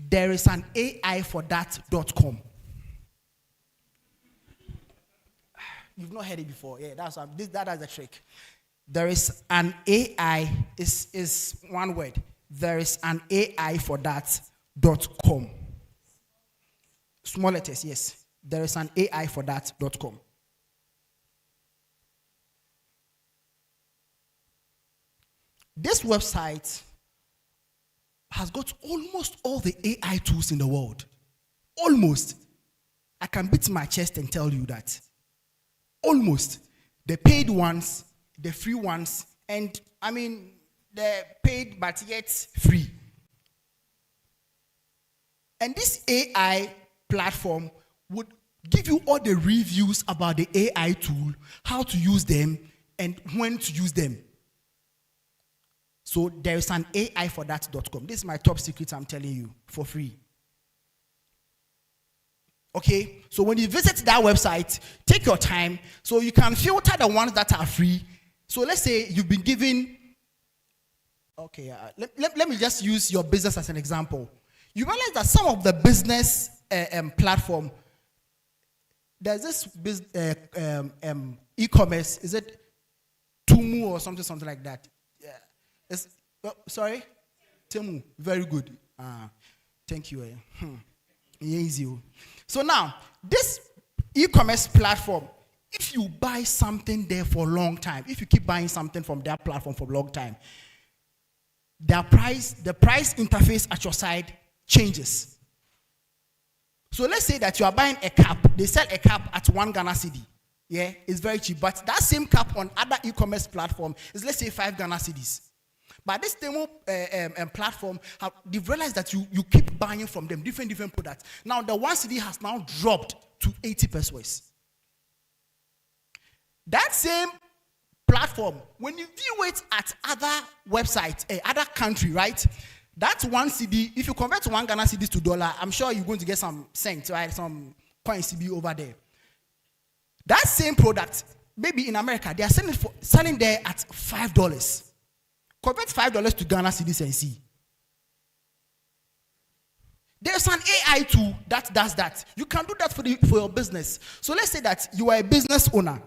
thereisanaIforthat.com. You've not heard it before. Yeah, that is a trick. There is an AI, is one word. TherisanaIforthat.com. Small letters, yes. TherisanaIforthat.com. This website has got almost all the AI tools in the world. Almost. I can beat my chest and tell you that. Almost. The paid ones, the free ones, and I mean, the paid but yet free. And this AI platform would give you all the reviews about the AI tool, how to use them, and when to use them. So there is an AIforthat.com. This is my top secret I'm telling you for free. Okay? So when you visit that website, take your time so you can filter the ones that are free. So let's say you've been given, okay, let me just use your business as an example. You realize that some of the business platform, there's this e-commerce, is it Tumu or something like that? Sorry? Temu. Very good. Thank you. Easy. So now, this e-commerce platform, if you buy something there for a long time, if you keep buying something from that platform for a long time, the price interface at your side changes. So let's say that you are buying a cap. They sell a cap at 1 Ghana cedi. Yeah, it's very cheap. But that same cap on other e-commerce platform is, let's say, 5 Ghana cedis. But this demo platform, they've realized that you keep buying from them different products. Now the 1 cedi has now dropped to 80 pesos. That same platform, when you view it at other websites, other country, right? That 1 cedi, if you convert 1 Ghana cedis to dollar, I'm sure you're going to get some cents, right? Some coins to be over there. That same product, maybe in America, they are selling there at $5. Convert $5 to Ghana cedis and see. There's an AI tool that does that. You can do that for your business. So let's say that you are a business owner.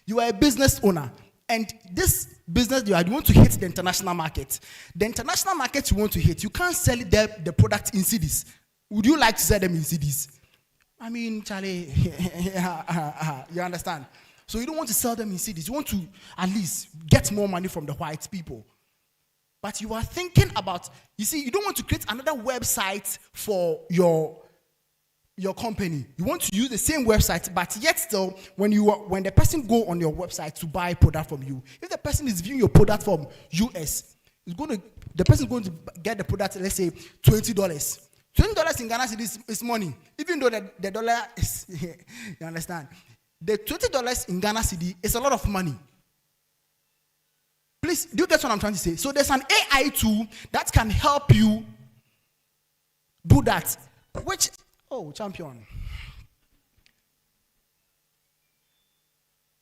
You are a business owner. And this business, you want to hit the international market. The international market you want to hit, you can't sell the product in cedis. Would you like to sell them in cedis? I mean, Charlie, you understand? So you don't want to sell them in cedis. You want to at least get more money from the white people. But you are thinking about, you see, you don't want to create another website for your company. You want to use the same website, but yet still, when the person go on your website to buy a product from you, if the person is viewing your product from US, the person is going to get the product, let's say, $20. $20 in Ghana cedis is money, even though the dollar is, you understand? The $20 in Ghana cedi is a lot of money. Please, do you get what I'm trying to say? So there's an AI tool that can help you do that. Which, oh, champion.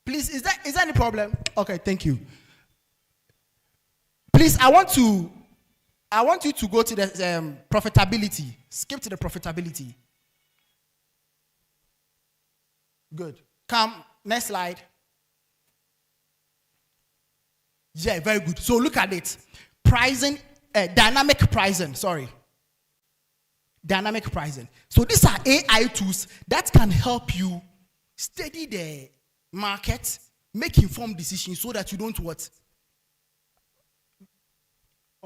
Please, is there any problem? Okay, thank you. Please, I want you to go to the profitability. Skip to the profitability. Good. Come, next slide. Yeah, very good. So look at it. Pricing, dynamic pricing, sorry. Dynamic pricing. So these are AI tools that can help you study the market, make informed decisions so that you don't what?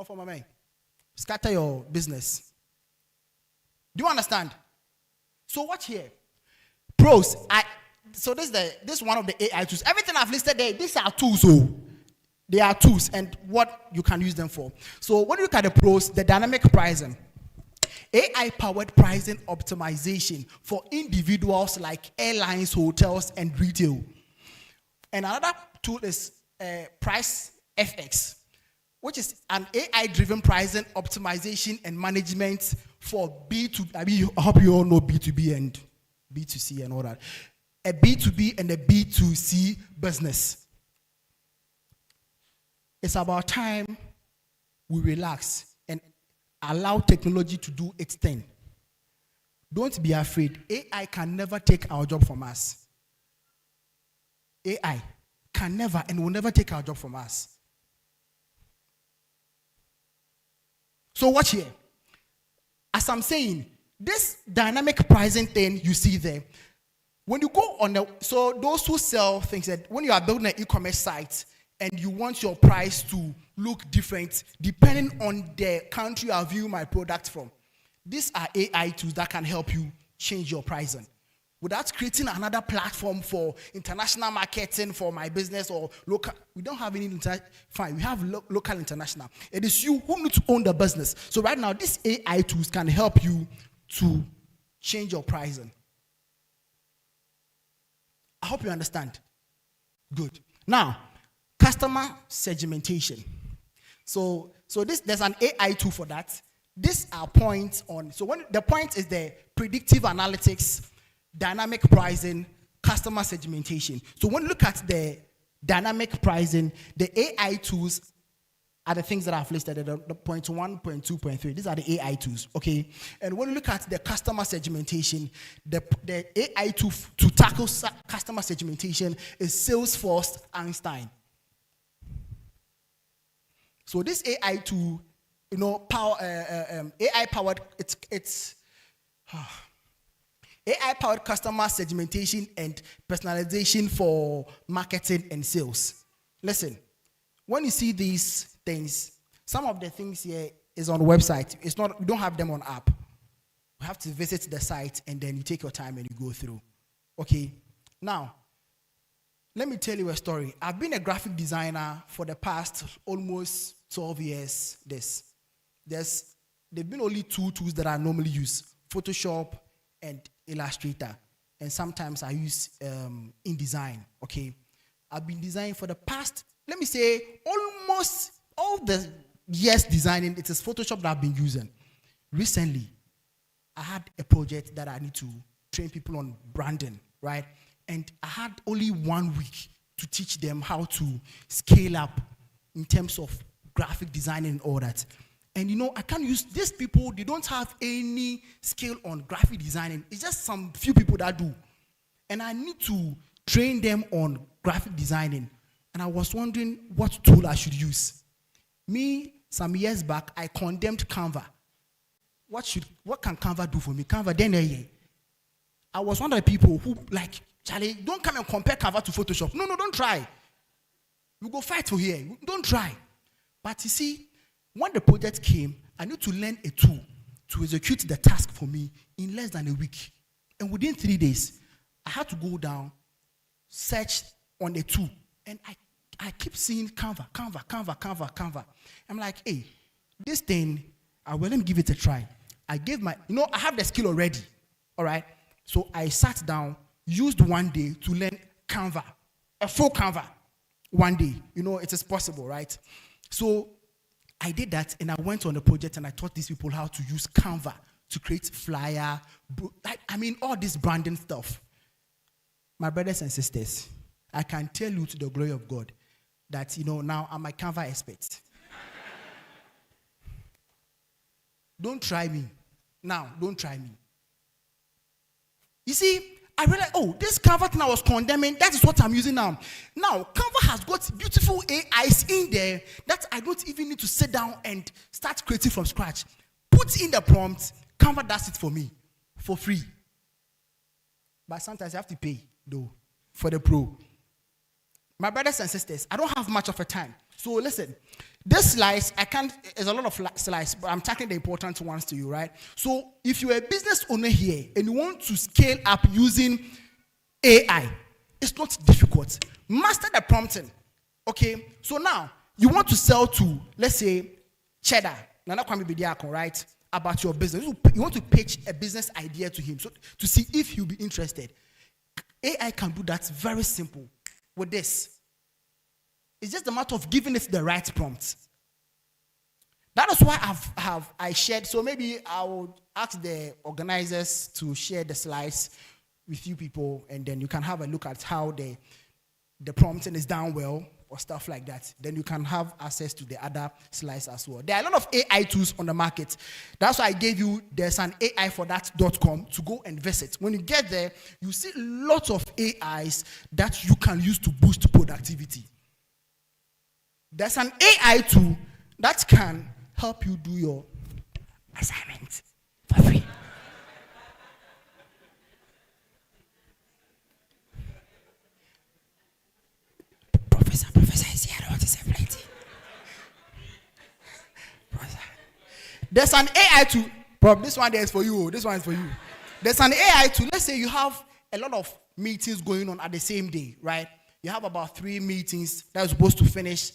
For my mind. Scatter your business. Do you understand? So watch here. Pros. So this is one of the AI tools. Everything I've listed there, these are tools. So they are tools and what you can use them for. So when you look at the pros, the dynamic pricing, AI-powered pricing optimization for individuals like airlines, hotels, and retail. And another tool is Price FX, which is an AI-driven pricing optimization and management for B2B. I hope you all know B2B and B2C and all that. A B2B and a B2C business. It's about time we relax and allow technology to do its thing. Don't be afraid. AI can never take our job from us. AI can never and will never take our job from us. So watch here. As I'm saying, this dynamic pricing thing you see there, when you go on so those who sell things, that when you are building an e-commerce site and you want your price to look different depending on the country you are viewing my product from, these are AI tools that can help you change your pricing without creating another platform for international marketing for my business or local. We don't have any fine. We have local, international. It is you who need to own the business. So right now, these AI tools can help you to change your pricing. I hope you understand. Good. Now, customer segmentation. So there's an AI tool for that. These are points on. So when the point is the predictive analytics, dynamic pricing, customer segmentation. So when you look at the dynamic pricing, the AI tools are the things that I've listed at the point 1, point 2, point 3. These are the AI tools, okay? And when you look at the customer segmentation, the AI tool to tackle customer segmentation is Salesforce Einstein. So this AI tool, AI powered, it's AI powered customer segmentation and personalization for marketing and sales. Listen, when you see these things, some of the things here is on the website. It's not, we don't have them on app. You have to visit the site and then you take your time and you go through. Okay. Now, let me tell you a story. I've been a graphic designer for the past almost 12 years. There've been only 2 tools that I normally use: Photoshop and Illustrator. And sometimes I use InDesign. Okay. I've been designing for the past, let me say, almost all the years designing. It is Photoshop that I've been using. Recently, I had a project that I need to train people on branding, right? And I had only 1 week to teach them how to scale up in terms of graphic design and all that. And I can't use these people. They don't have any skill on graphic designing. It's just some few people that do. And I need to train them on graphic designing. And I was wondering what tool I should use. Me, some years back, I condemned Canva. What can Canva do for me? Canva, then I was one of the people who, like, Charlie, don't come and compare Canva to Photoshop. No, don't try. We go fight for here. Don't try. But you see, when the project came, I need to learn a tool to execute the task for me in less than a week. And within 3 days, I had to go down, search on a tool, and I keep seeing Canva. I'm like, hey, this thing, I will let me give it a try. I gave I have the skill already, all right? So I sat down, used 1 day to learn Canva, a full Canva, 1 day. It is possible, right? So I did that, and I went on the project, and I taught these people how to use Canva to create flyer, all this branding stuff. My brothers and sisters, I can tell you to the glory of God that, now I'm a Canva expert. Don't try me. Now, don't try me. You see, I realized, this Canva thing I was condemning, that is what I'm using now. Now, Canva has got beautiful AIs in there that I don't even need to sit down and start creating from scratch. Put in the prompt, Canva does it for me, for free. But sometimes you have to pay, though, for the pro. My brothers and sisters, I don't have much of a time. So listen, this slides, there's a lot of slides, but I'm tackling the important ones to you, right? So if you're a business owner here and you want to scale up using AI, it's not difficult. Master the prompting, okay? So now, you want to sell to, let's say, Cheddar, Nana Kwame Bediako, right? About your business. You want to pitch a business idea to him to see if he'll be interested. AI can do that very simple with this. It's just a matter of giving it the right prompts. That is why I shared. So maybe I will ask the organizers to share the slides with you people, and then you can have a look at how the prompting is done well or stuff like that. Then you can have access to the other slides as well. There are a lot of AI tools on the market. That's why I gave you, there's an AI for that.com to go and visit. When you get there, you see lots of AIs that you can use to boost productivity. There's an AI tool that can help you do your assignment for free. Professor is here. I want to say plenty. There's an AI tool. This one there is for you. This one is for you. There's an AI tool. Let's say you have a lot of meetings going on at the same day, right? You have about 3 meetings that are supposed to finish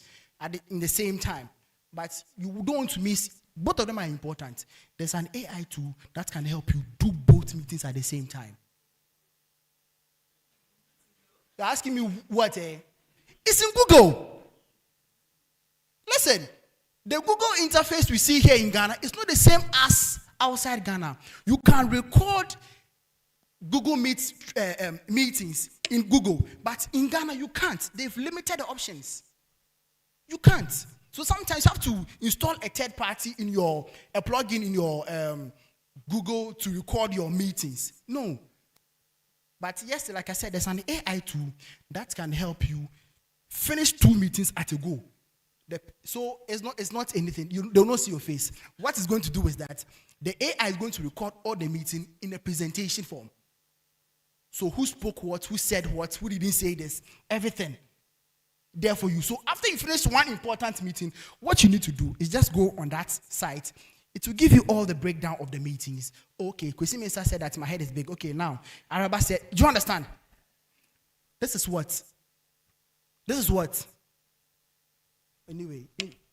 in the same time. But you don't want to miss. Both of them are important. There's an AI tool that can help you do both meetings at the same time. You're asking me what? It's in Google. Listen, the Google interface we see here in Ghana is not the same as outside Ghana. You can record Google Meet meetings in Google, but in Ghana you can't. They've limited the options. You can't. So sometimes you have to install a third party a plugin in your Google to record your meetings. No. But yes, like I said, there's an AI tool that can help you finish 2 meetings at a go. So it's not anything. They'll not see your face. What it's going to do is that the AI is going to record all the meeting in a presentation form. So who spoke what, who said what, who didn't say this, everything there for you. So after you finish one important meeting, what you need to do is just go on that site. It will give you all the breakdown of the meetings. Okay, Kwesi Mensah said that my head is big. Okay, now Araba said, do you understand? This is what. Anyway,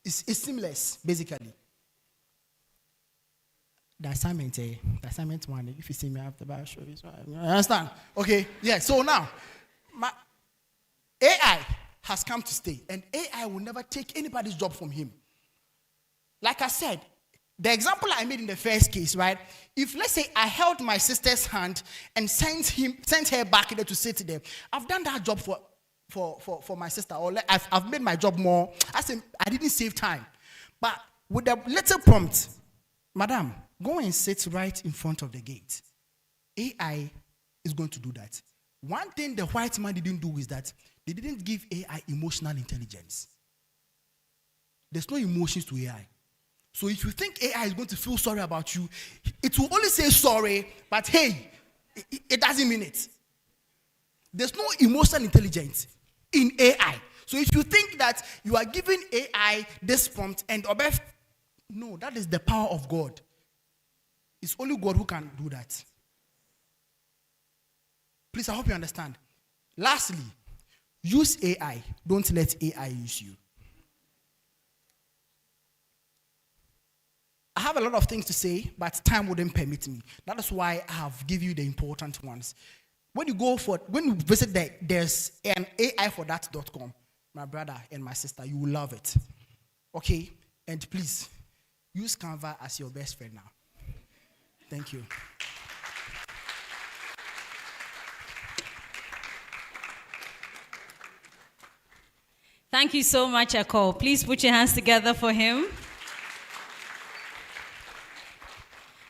it's seamless, basically. The assignment one, if you see me after that, show this one. You understand? Okay, yeah, so now, AI has come to stay, and AI will never take anybody's job from him. Like I said, the example I made in the first case, right? If, let's say, I held my sister's hand and sent her back there to sit there, I've done that job for my sister, or I've made my job more. I didn't save time. But with the little prompt, madam, go and sit right in front of the gate. AI is going to do that. One thing the white man didn't do is that they didn't give AI emotional intelligence. There's no emotions to AI. So if you think AI is going to feel sorry about you, it will only say sorry, but hey, it doesn't mean it. There's no emotional intelligence in AI. So if you think that you are giving AI this prompt and no, that is the power of God. It's only God who can do that. Please, I hope you understand. Lastly, use AI. Don't let AI use you. I have a lot of things to say, but time wouldn't permit me. That is why I have given you the important ones. When you visit there's an AI for that.com, my brother and my sister, you will love it. Okay? And please, use Canva as your best friend now. Thank you. Thank you so much, Eko. Please put your hands together for him.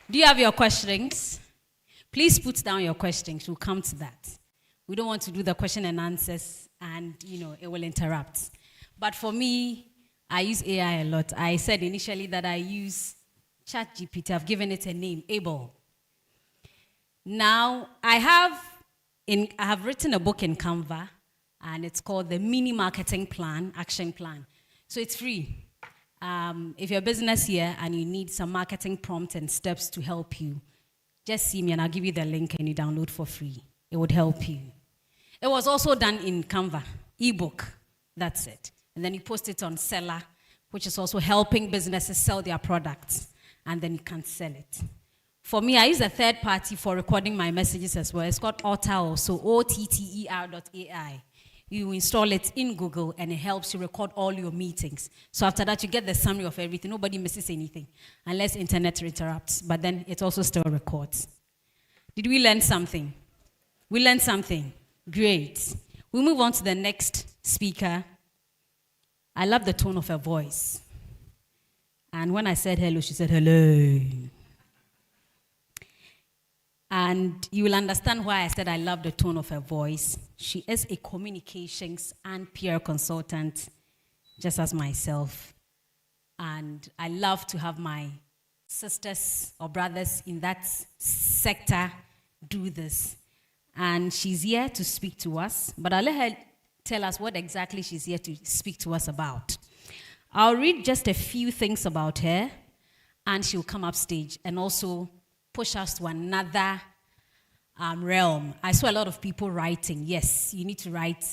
Do you have your questions? Please put down your questions. We'll come to that. We don't want to do the question and answers and, it will interrupt. But for me, I use AI a lot. I said initially that I use ChatGPT. I've given it a name, Able. Now, I have written a book in Canva, and it's called the Mini Marketing Plan, Action Plan. So it's free. If you're a business here and you need some marketing prompt and steps to help you, just see me and I'll give you the link and you download for free. It would help you. It was also done in Canva, ebook. That's it. And then you post it on Seller, which is also helping businesses sell their products. And then you can sell it. For me, I use a third party for recording my messages as well. It's called Otter, so OTTER.ai. You install it in Google and it helps you record all your meetings. So after that, you get the summary of everything. Nobody misses anything unless internet interrupts. But then it also still records. Did we learn something? We learned something. Great. We move on to the next speaker. I love the tone of her voice. And when I said hello, she said hello. And you will understand why I said I love the tone of her voice. She is a communications and PR consultant, just as myself. And I love to have my sisters or brothers in that sector do this. And she's here to speak to us, but I'll let her tell us what exactly she's here to speak to us about. I'll read just a few things about her, and she'll come up stage and also push us to another realm. I saw a lot of people writing. Yes, you need to write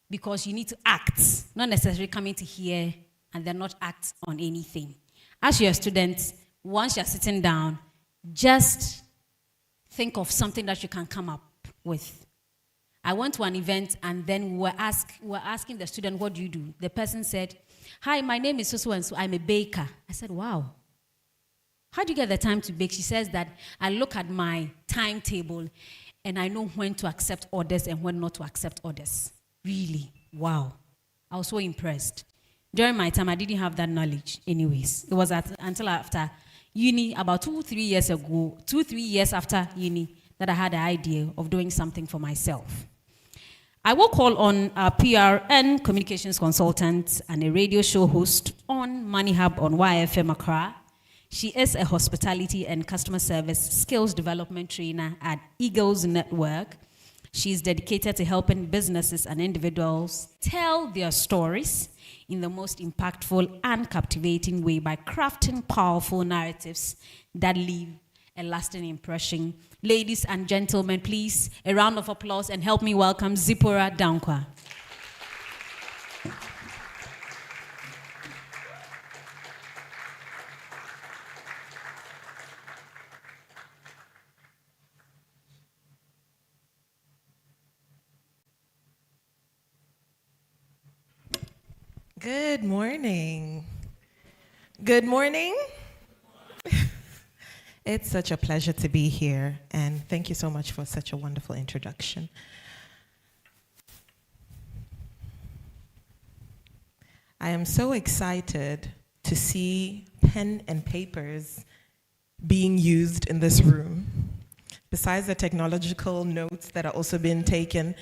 because you need to act, not necessarily coming to hear and then not act on anything. As you're a student, once you're sitting down, just think of something that you can come up with. I went to an event and then we're asking the student, what do you do? The person said, hi, my name is so and so, I'm a baker. I said, wow. How do you get the time to bake? She says that I look at my timetable and I know when to accept orders and when not to accept orders. Really? Wow. I was so impressed. During my time, I didn't have that knowledge anyways. It was until after uni, about 2-3 years ago, 2-3 years after uni, that I had the idea of doing something for myself. I will call on a PR and communications consultant and a radio show host on Money Hub on YFM Accra. She is a hospitality and customer service skills development trainer at Eagles Network. She is dedicated to helping businesses and individuals tell their stories in the most impactful and captivating way by crafting powerful narratives that leave a lasting impression. Ladies and gentlemen, please, a round of applause and help me welcome Zipporah Dankwa. Good morning. Good morning. It's such a pleasure to be here, and thank you so much for such a wonderful introduction. I am so excited to see pen and papers being used in this room. Besides the technological notes that are also being taken,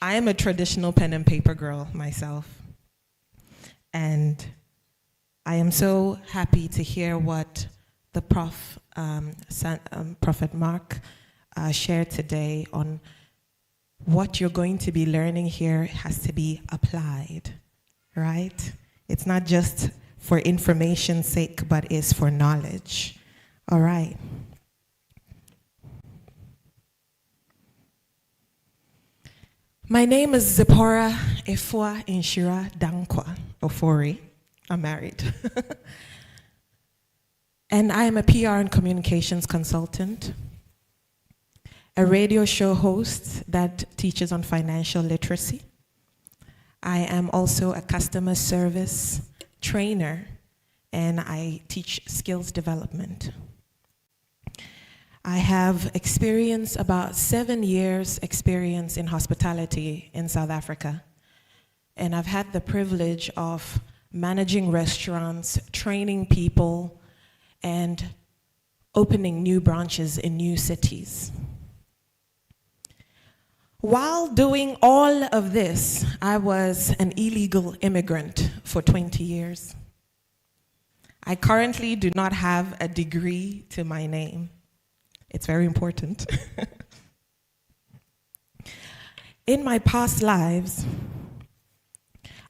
I am a traditional pen and paper girl myself. And I am so happy to hear what the Prophet Mark shared today on what you're going to be learning here has to be applied, right? It's not just for information's sake, but it's for knowledge. All right. My name is Zipporah Efua Inshira Dankwa Ofori. I'm married. And I am a PR and communications consultant, a radio show host that teaches on financial literacy. I am also a customer service trainer, and I teach skills development. I have experience, about 7 years experience in hospitality in South Africa. And I've had the privilege of managing restaurants, training people, and opening new branches in new cities. While doing all of this, I was an illegal immigrant for 20 years. I currently do not have a degree to my name. It's very important. In my past lives,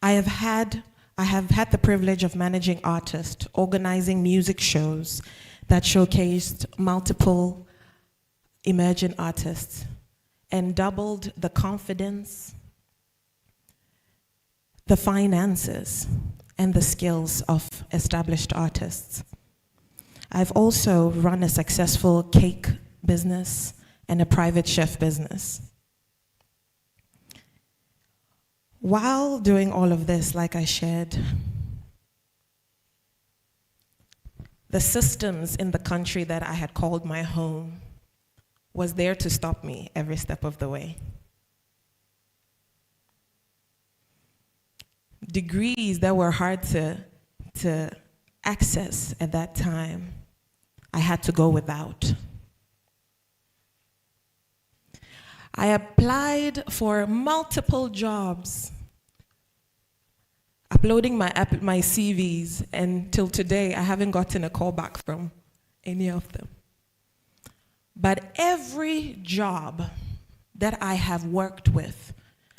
I have had the privilege of managing artists, organizing music shows that showcased multiple emerging artists and doubled the confidence, the finances, and the skills of established artists. I've also run a successful cake business and a private chef business. While doing all of this, like I shared, the systems in the country that I had called my home was there to stop me every step of the way. Degrees that were hard to access at that time, I had to go without. I applied for multiple jobs, uploading my CVs, and till today, I haven't gotten a call back from any of them. But every job that I have worked with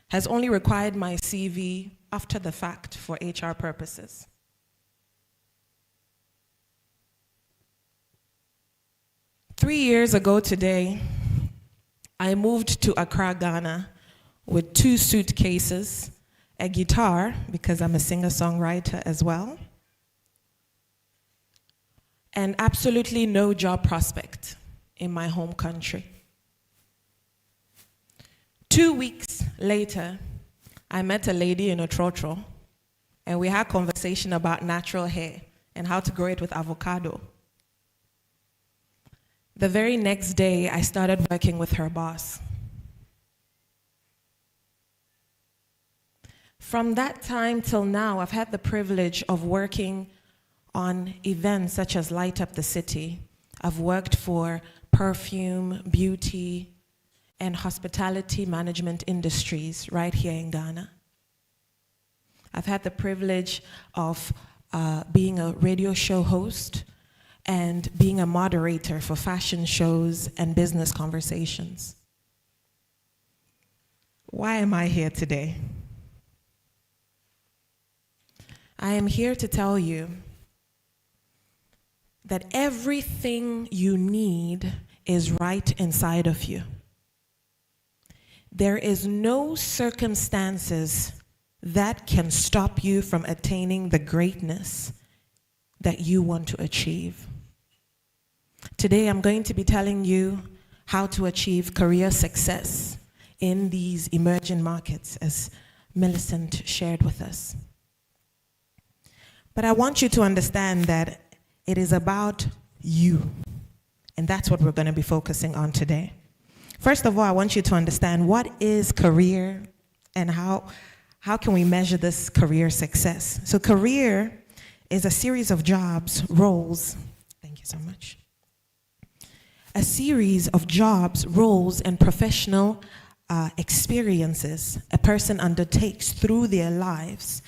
has only required my CV after the fact for HR purposes. Three years ago today, I moved to Accra, Ghana with 2 suitcases, a guitar, because I'm a singer-songwriter as well, and absolutely no job prospect in my home country. 2 weeks later, I met a lady in Otrotro, and we had a conversation about natural hair and how to grow it with avocado. The very next day, I started working with her boss. From that time till now, I've had the privilege of working on events such as Light Up the City. I've worked for perfume, beauty, and hospitality management industries right here in Ghana. I've had the privilege of being a radio show host and being a moderator for fashion shows and business conversations. Why am I here today? I am here to tell you that everything you need is right inside of you. There is no circumstances that can stop you from attaining the greatness that you want to achieve. Today, I'm going to be telling you how to achieve career success in these emerging markets, as Millicent shared with us. But I want you to understand that it is about you, and that's what we're going to be focusing on today. First of all, I want you to understand what is career and how can we measure this career success. So career is a series of jobs, roles, thank you so much. A series of jobs, roles, and professional experiences a person undertakes through their lives.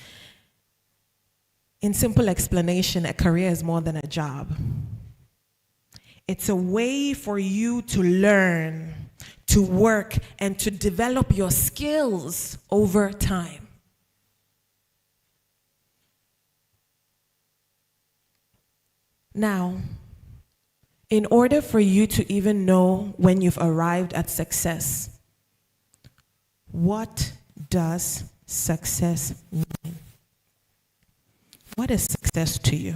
In simple explanation, a career is more than a job. It's a way for you to learn, to work, and to develop your skills over time. Now, in order for you to even know when you've arrived at success, what does success mean? What is success to you?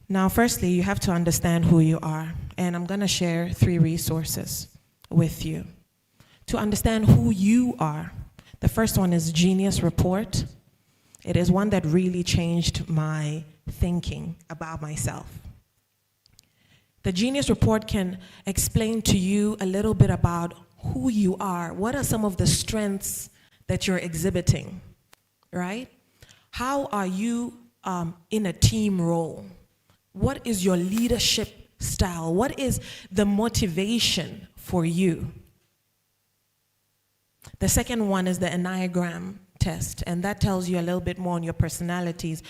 Now, firstly, you have to understand who you are. And I'm going to share 3 resources with you to understand who you are. The first one is Genius Report. It is one that really changed my thinking about myself. The Genius Report can explain to you a little bit about who you are. What are some of the strengths that you're exhibiting, right? How are you in a team role? What is your leadership style? What is the motivation for you? The second one is the Enneagram test, and that tells you a little bit more on your personalities.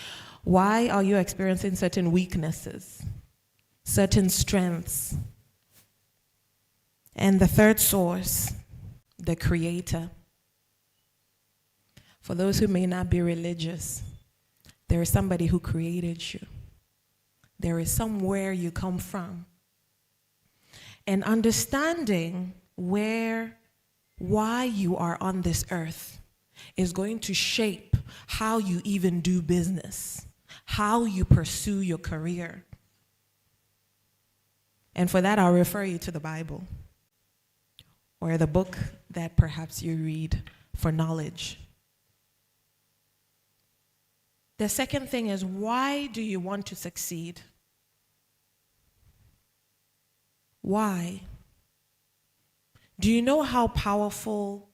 Why are you experiencing certain weaknesses, certain strengths? And the third source, the Creator. For those who may not be religious, there is somebody who created you. There is somewhere you come from. And understanding why you are on this earth is going to shape how you even do business, how you pursue your career. And for that, I'll refer you to the Bible or the book that perhaps you read for knowledge. The second thing is, why do you want to succeed? Why? Do you know how powerful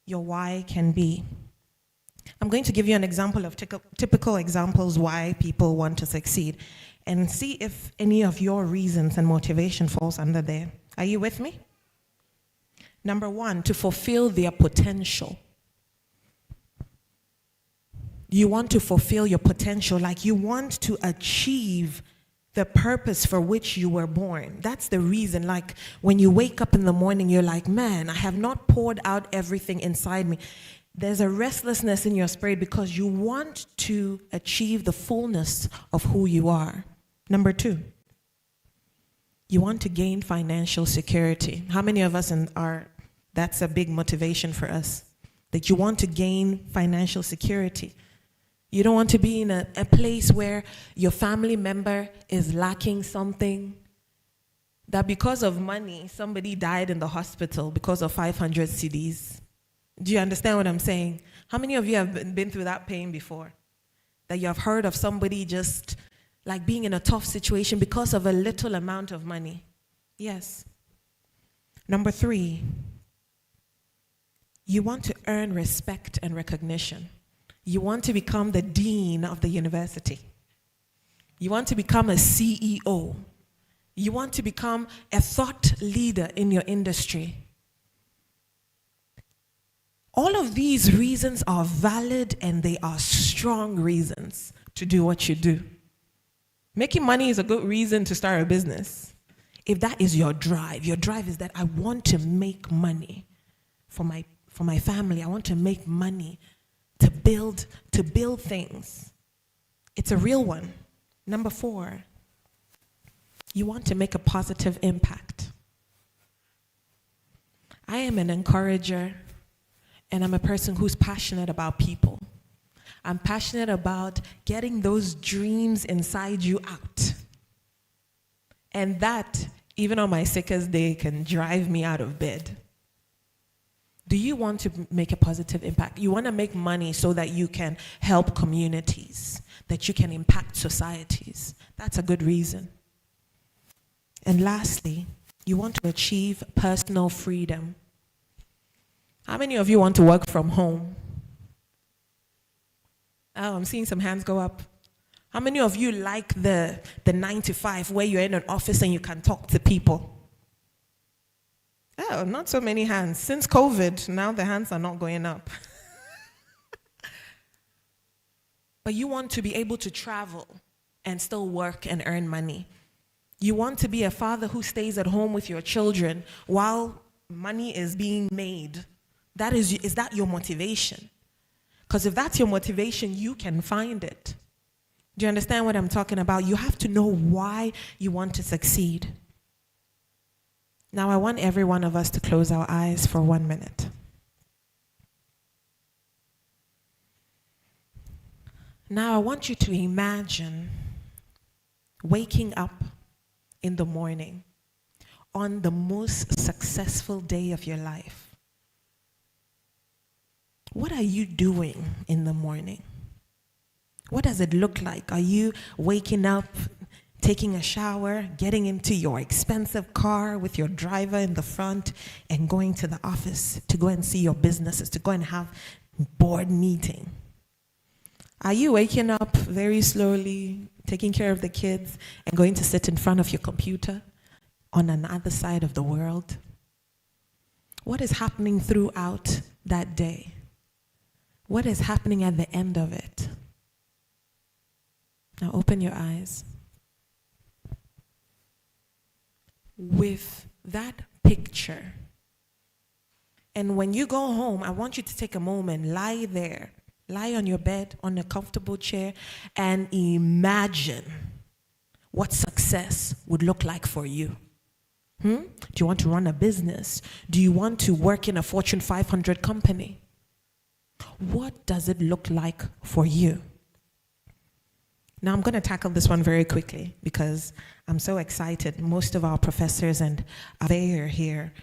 your why can be? I'm going to give you an example of typical examples why people want to succeed, and see if any of your reasons and motivation falls under there. Are you with me? Number one, to fulfill their potential. You want to fulfill your potential, like you want to achieve the purpose for which you were born. That's the reason. Like when you wake up in the morning, you're like, man, I have not poured out everything inside me. There's a restlessness in your spirit because you want to achieve the fullness of who you are. Number two, you want to gain financial security. How many of us that's a big motivation for us, that you want to gain financial security. You don't want to be in a place where your family member is lacking something, that because of money, somebody died in the hospital because of 500 cedis. Do you understand what I'm saying? How many of you have been through that pain before? That you have heard of somebody just like being in a tough situation because of a little amount of money? Yes. Number three, you want to earn respect and recognition. You want to become the dean of the university. You want to become a CEO. You want to become a thought leader in your industry. All of these reasons are valid and they are strong reasons to do what you do. Making money is a good reason to start a business. If that is your drive is that I want to make money for my family. I want to make money to build things. It's a real one. Number four, you want to make a positive impact. I am an encourager, and I'm a person who's passionate about people. I'm passionate about getting those dreams inside you out. And that, even on my sickest day, can drive me out of bed. Do you want to make a positive impact? You want to make money so that you can help communities, that you can impact societies. That's a good reason. And lastly, you want to achieve personal freedom. How many of you want to work from home? Oh, I'm seeing some hands go up. How many of you like the 9 to 5 where you're in an office and you can talk to people? Oh, not so many hands. Since COVID, now the hands are not going up. But you want to be able to travel and still work and earn money. You want to be a father who stays at home with your children while money is being made. Is that your motivation? Because if that's your motivation, you can find it. Do you understand what I'm talking about? You have to know why you want to succeed. Now, I want every one of us to close our eyes for 1 minute. Now, I want you to imagine waking up in the morning on the most successful day of your life. What are you doing in the morning? What does it look like? Are you waking up, taking a shower, getting into your expensive car with your driver in the front and going to the office to go and see your businesses, to go and have board meeting? Are you waking up very slowly, taking care of the kids and going to sit in front of your computer on another side of the world? What is happening throughout that day? What is happening at the end of it? Now open your eyes. With that picture, and when you go home, I want you to take a moment, lie there, lie on your bed, on a comfortable chair, and imagine what success would look like for you. Do you want to run a business? Do you want to work in a Fortune 500 company? What does it look like for you? Now I'm going to tackle this one very quickly because I'm so excited. Most of our professors and they are here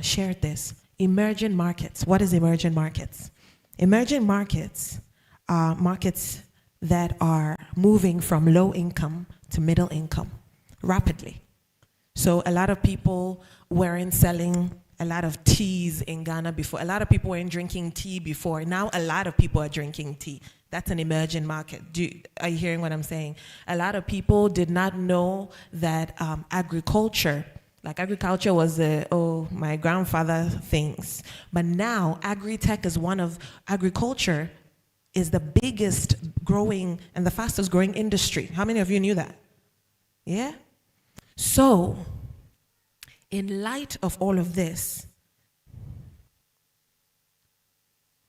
shared this. Emerging markets. What is emerging markets? Emerging markets are markets that are moving from low income to middle income rapidly. So a lot of people weren't selling a lot of teas in Ghana before. A lot of people weren't drinking tea before. Now a lot of people are drinking tea. That's an emerging market. Are you hearing what I'm saying? A lot of people did not know that agriculture was my grandfather things. But now agriculture is the biggest growing and the fastest growing industry. How many of you knew that? Yeah? So, in light of all of this,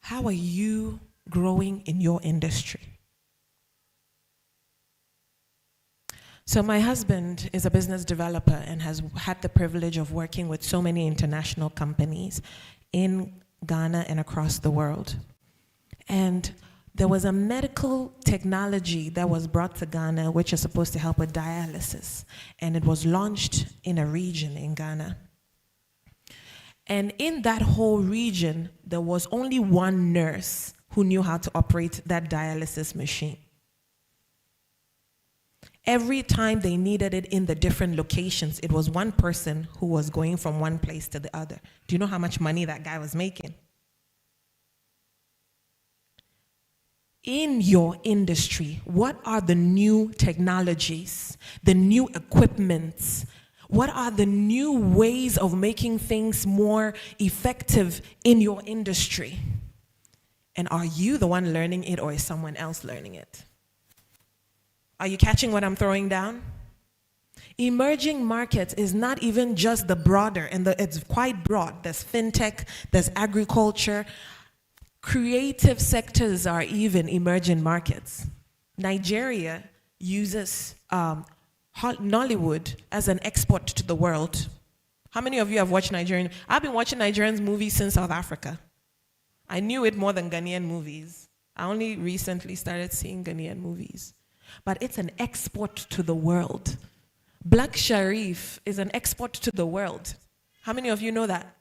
how are you growing in your industry? So my husband is a business developer and has had the privilege of working with so many international companies in Ghana and across the world. And there was a medical technology that was brought to Ghana which is supposed to help with dialysis. And it was launched in a region in Ghana. And in that whole region, there was only one nurse who knew how to operate that dialysis machine. Every time they needed it in the different locations, it was one person who was going from one place to the other. Do you know how much money that guy was making? In your industry, what are the new technologies, the new equipments? What are the new ways of making things more effective in your industry? And are you the one learning it, or is someone else learning it? Are you catching what I'm throwing down? Emerging markets is not even just the broader, and it's quite broad. There's fintech, there's agriculture. Creative sectors are even emerging markets. Nigeria uses Nollywood as an export to the world. How many of you have watched Nigerian? I've been watching Nigerian movies since South Africa. I knew it more than Ghanaian movies. I only recently started seeing Ghanaian movies. But it's an export to the world. Black Sharif is an export to the world. How many of you know that?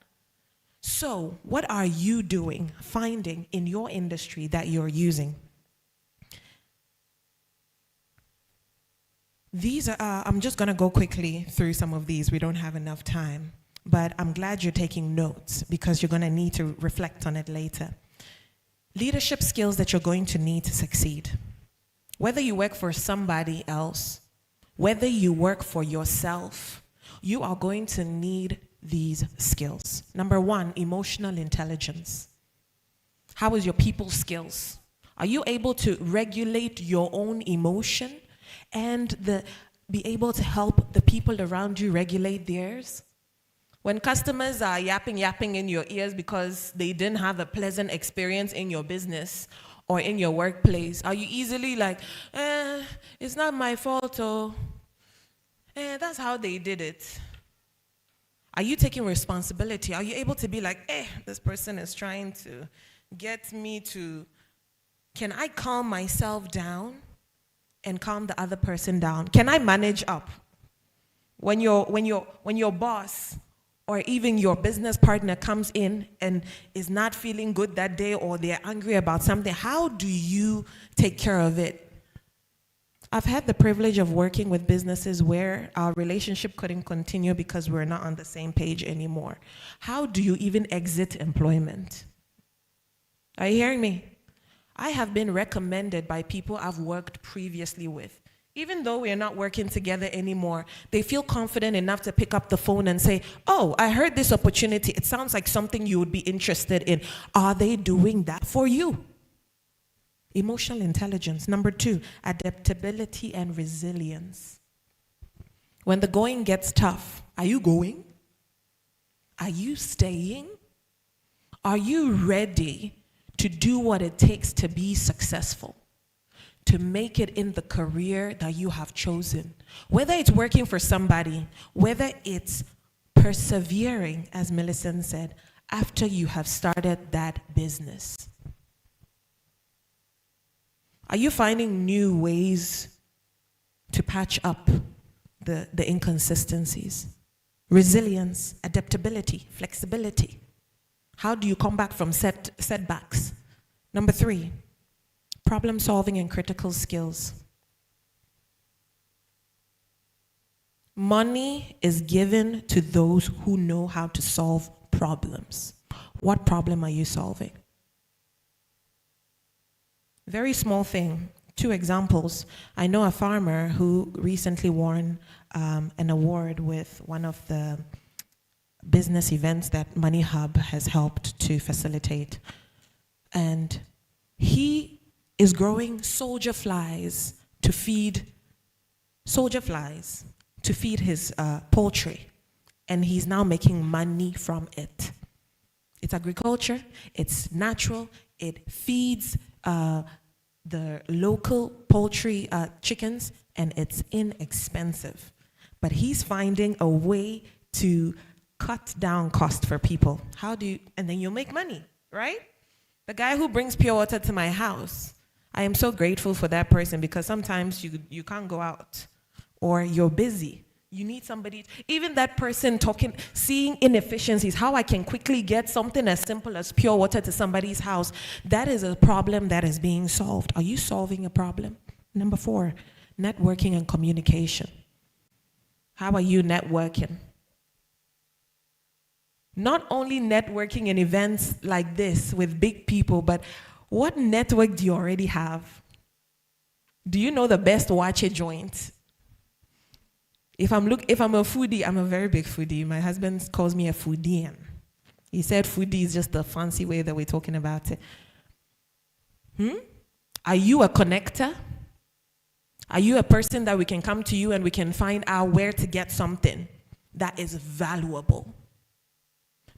So, what are you doing, finding in your industry that you're using? These are, I'm just going to go quickly through some of these. We don't have enough time. But I'm glad you're taking notes because you're going to need to reflect on it later. Leadership skills that you're going to need to succeed. Whether you work for somebody else, whether you work for yourself, you are going to need these skills. Number one, emotional intelligence. How is your people skills? Are you able to regulate your own emotion and be able to help the people around you regulate theirs? When customers are yapping in your ears because they didn't have a pleasant experience in your business or in your workplace, are you easily like, it's not my fault, or that's how they did it? Are you taking responsibility? Are you able to be like, this person is trying to get me to, can I calm myself down and calm the other person down? Can I manage up? When your boss or even your business partner comes in and is not feeling good that day, or they're angry about something, how do you take care of it? I've had the privilege of working with businesses where our relationship couldn't continue because we're not on the same page anymore. How do you even exit employment? Are you hearing me? I have been recommended by people I've worked previously with. Even though we're not working together anymore, they feel confident enough to pick up the phone and say, I heard this opportunity. It sounds like something you would be interested in. Are they doing that for you? Emotional intelligence. Number two, adaptability and resilience. When the going gets tough, are you going? Are you staying? Are you ready to do what it takes to be successful, to make it in the career that you have chosen? Whether it's working for somebody, whether it's persevering, as Millicent said, after you have started that business. Are you finding new ways to patch up the inconsistencies? Resilience, adaptability, flexibility. How do you come back from setbacks? Number three, problem solving and critical skills. Money is given to those who know how to solve problems. What problem are you solving? Very small thing. 2 examples. I know a farmer who recently won an award with one of the business events that Money Hub has helped to facilitate. And he is growing soldier flies to feed his poultry. And he's now making money from it. It's agriculture, it's natural, it feeds the local poultry chickens, and it's inexpensive. But he's finding a way to cut down cost for people. And then you'll make money, right? The guy who brings pure water to my house, I am so grateful for that person, because sometimes you can't go out or you're busy. You need somebody, even that person seeing inefficiencies, how I can quickly get something as simple as pure water to somebody's house. That is a problem that is being solved. Are you solving a problem? Number 4, networking and communication. How are you networking? Not only networking in events like this with big people, but what network do you already have? Do you know the best wache joint? If I'm a foodie, I'm a very big foodie. My husband calls me a foodian. He said foodie is just the fancy way that we're talking about it. Are you a connector? Are you a person that we can come to you and we can find out where to get something that is valuable?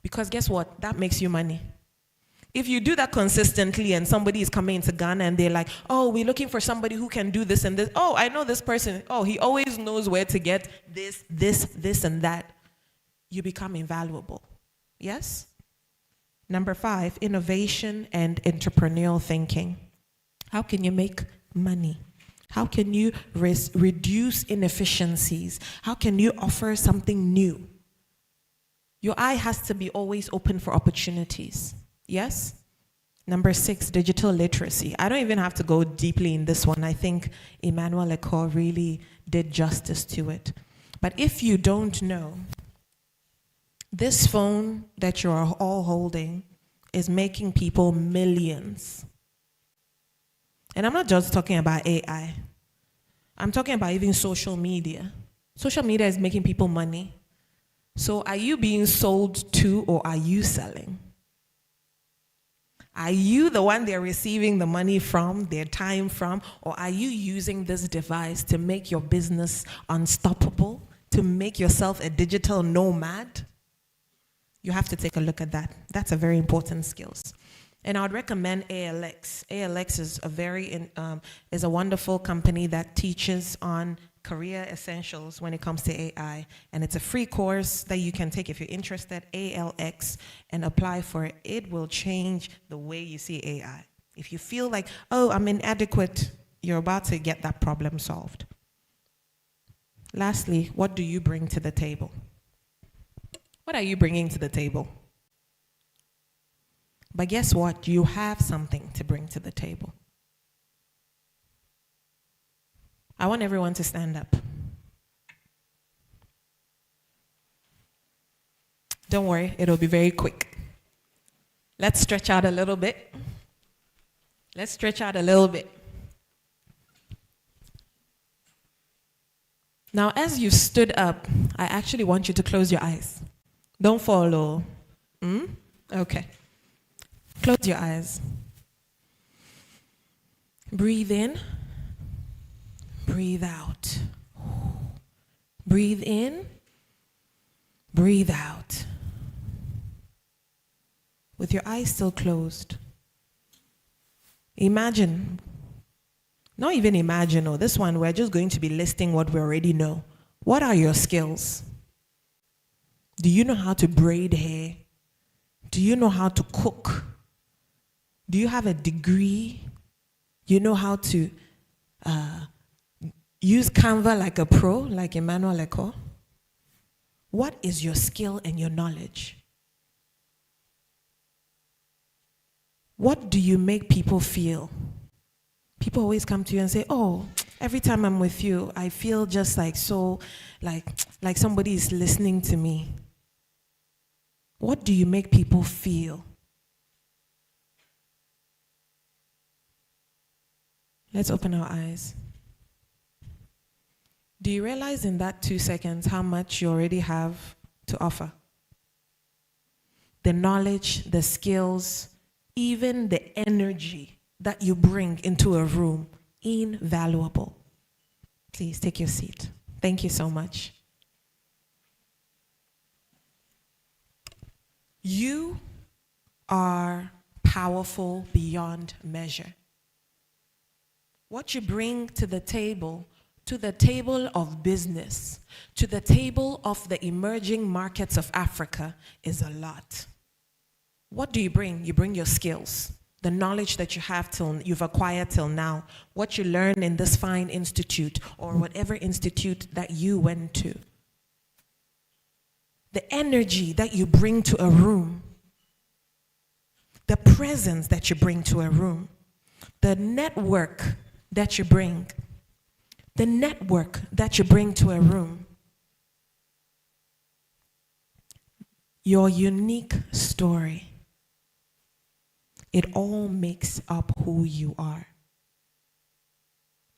Because guess what? That makes you money. If you do that consistently and somebody is coming into Ghana and they're like, oh, we're looking for somebody who can do this and this. Oh, I know this person. Oh, he always knows where to get this, and that. You become invaluable. Yes? Number 5, innovation and entrepreneurial thinking. How can you make money? How can you reduce inefficiencies? How can you offer something new? Your eye has to be always open for opportunities. Yes? Number 6, digital literacy. I don't even have to go deeply in this one. I think Emmanuel Lecor really did justice to it. But if you don't know, this phone that you're all holding is making people millions. And I'm not just talking about AI. I'm talking about even social media. Social media is making people money. So are you being sold to, or are you selling? Are you the one they're receiving the money from, their time from, or are you using this device to make your business unstoppable, to make yourself a digital nomad? You have to take a look at that. That's a very important skills. And I would recommend ALX. ALX is a wonderful company that teaches on career essentials when it comes to AI. And it's a free course that you can take if you're interested, ALX, and apply for it. It will change the way you see AI. If you feel like, oh, I'm inadequate, you're about to get that problem solved. Lastly, what do you bring to the table? What are you bringing to the table? But guess what? You have something to bring to the table. I want everyone to stand up. Don't worry, it'll be very quick. Let's stretch out a little bit. Let's stretch out a little bit. Now, as you stood up, I actually want you to close your eyes. Don't follow. Okay. Close your eyes. Breathe in. Breathe out. Breathe in. Breathe out. With your eyes still closed, imagine, not even imagine, this one we're just going to be listing what we already know. What are your skills? Do you know how to braid hair? Do you know how to cook? Do you have a degree? You know how to use Canva like a pro, like Emmanuel Lecor? What is your skill and your knowledge? What do you make people feel? People always come to you and say, oh, Every time I'm with you, I feel just like so, like somebody is listening to me. What do you make people feel? Let's open our eyes. Do you realize in that 2 seconds how much you already have to offer? The knowledge, the skills, even the energy that you bring into a room, invaluable. Please take your seat. Thank you so much. You are powerful beyond measure. What you bring to the table of business, to the table of the emerging markets of Africa is a lot. What do you bring? You bring your skills, the knowledge that you have you've acquired till now, what you learn in this fine institute or whatever institute that you went to. The energy that you bring to a room, the presence that you bring to a room, the network that you bring, to a room, your unique story, it all makes up who you are.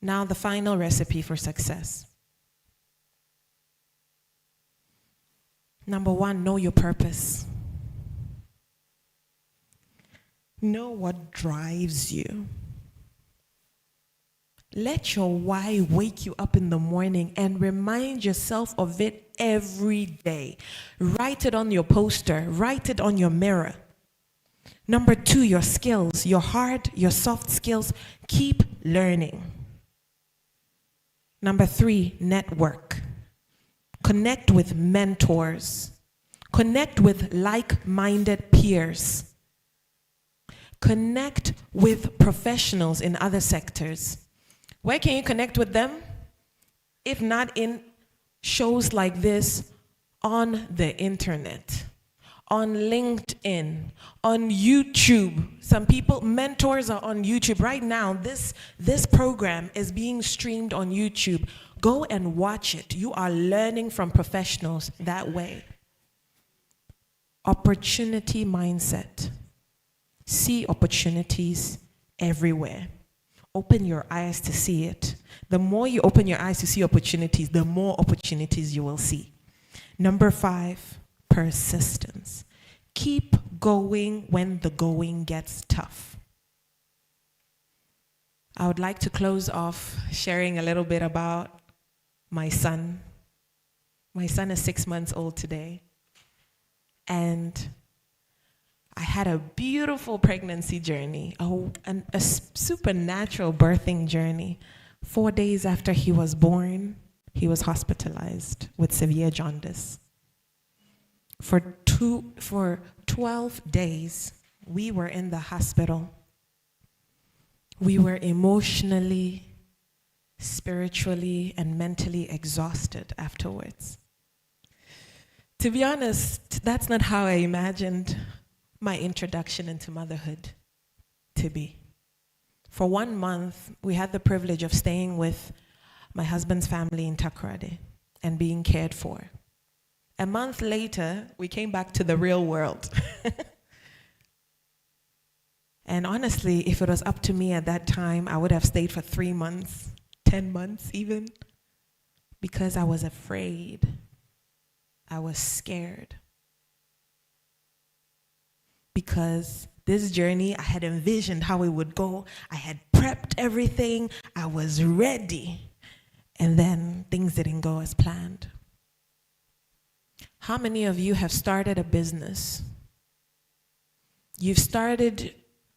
Now, the final recipe for success. Number one, know your purpose. Know what drives you. Let your why wake you up in the morning and remind yourself of it every day. Write it on your poster. Write it on your mirror. Number two, your skills, your hard, your soft skills. Keep learning. Number three, network. Connect with mentors. Connect with like-minded peers. Connect with professionals in other sectors. Where can you connect with them? If not in shows like this, on the internet, on LinkedIn, on YouTube. Some people, mentors are on YouTube. Right now, this program is being streamed on YouTube. Go and watch it. You are learning from professionals that way. Opportunity mindset. See opportunities everywhere. Open your eyes to see it. The more you open your eyes to see opportunities, the more opportunities you will see. Number five, persistence. Keep going when the going gets tough. I would like to close off sharing a little bit about my son. My son is 6 months old today. And I had a beautiful pregnancy journey, a supernatural birthing journey. 4 days after he was born, he was hospitalized with severe jaundice. For 12 days, we were in the hospital. We were emotionally, spiritually, and mentally exhausted afterwards. To be honest, that's not how I imagined my introduction into motherhood to be. For 1 month, we had the privilege of staying with my husband's family in Takoradi and being cared for. A month later, we came back to the real world. And honestly, if it was up to me at that time, I would have stayed for 3 months, 10 months even, because I was afraid. I was scared. Because this journey, I had envisioned how it would go. I had prepped everything. I was ready. And then things didn't go as planned. How many of you have started a business? You've started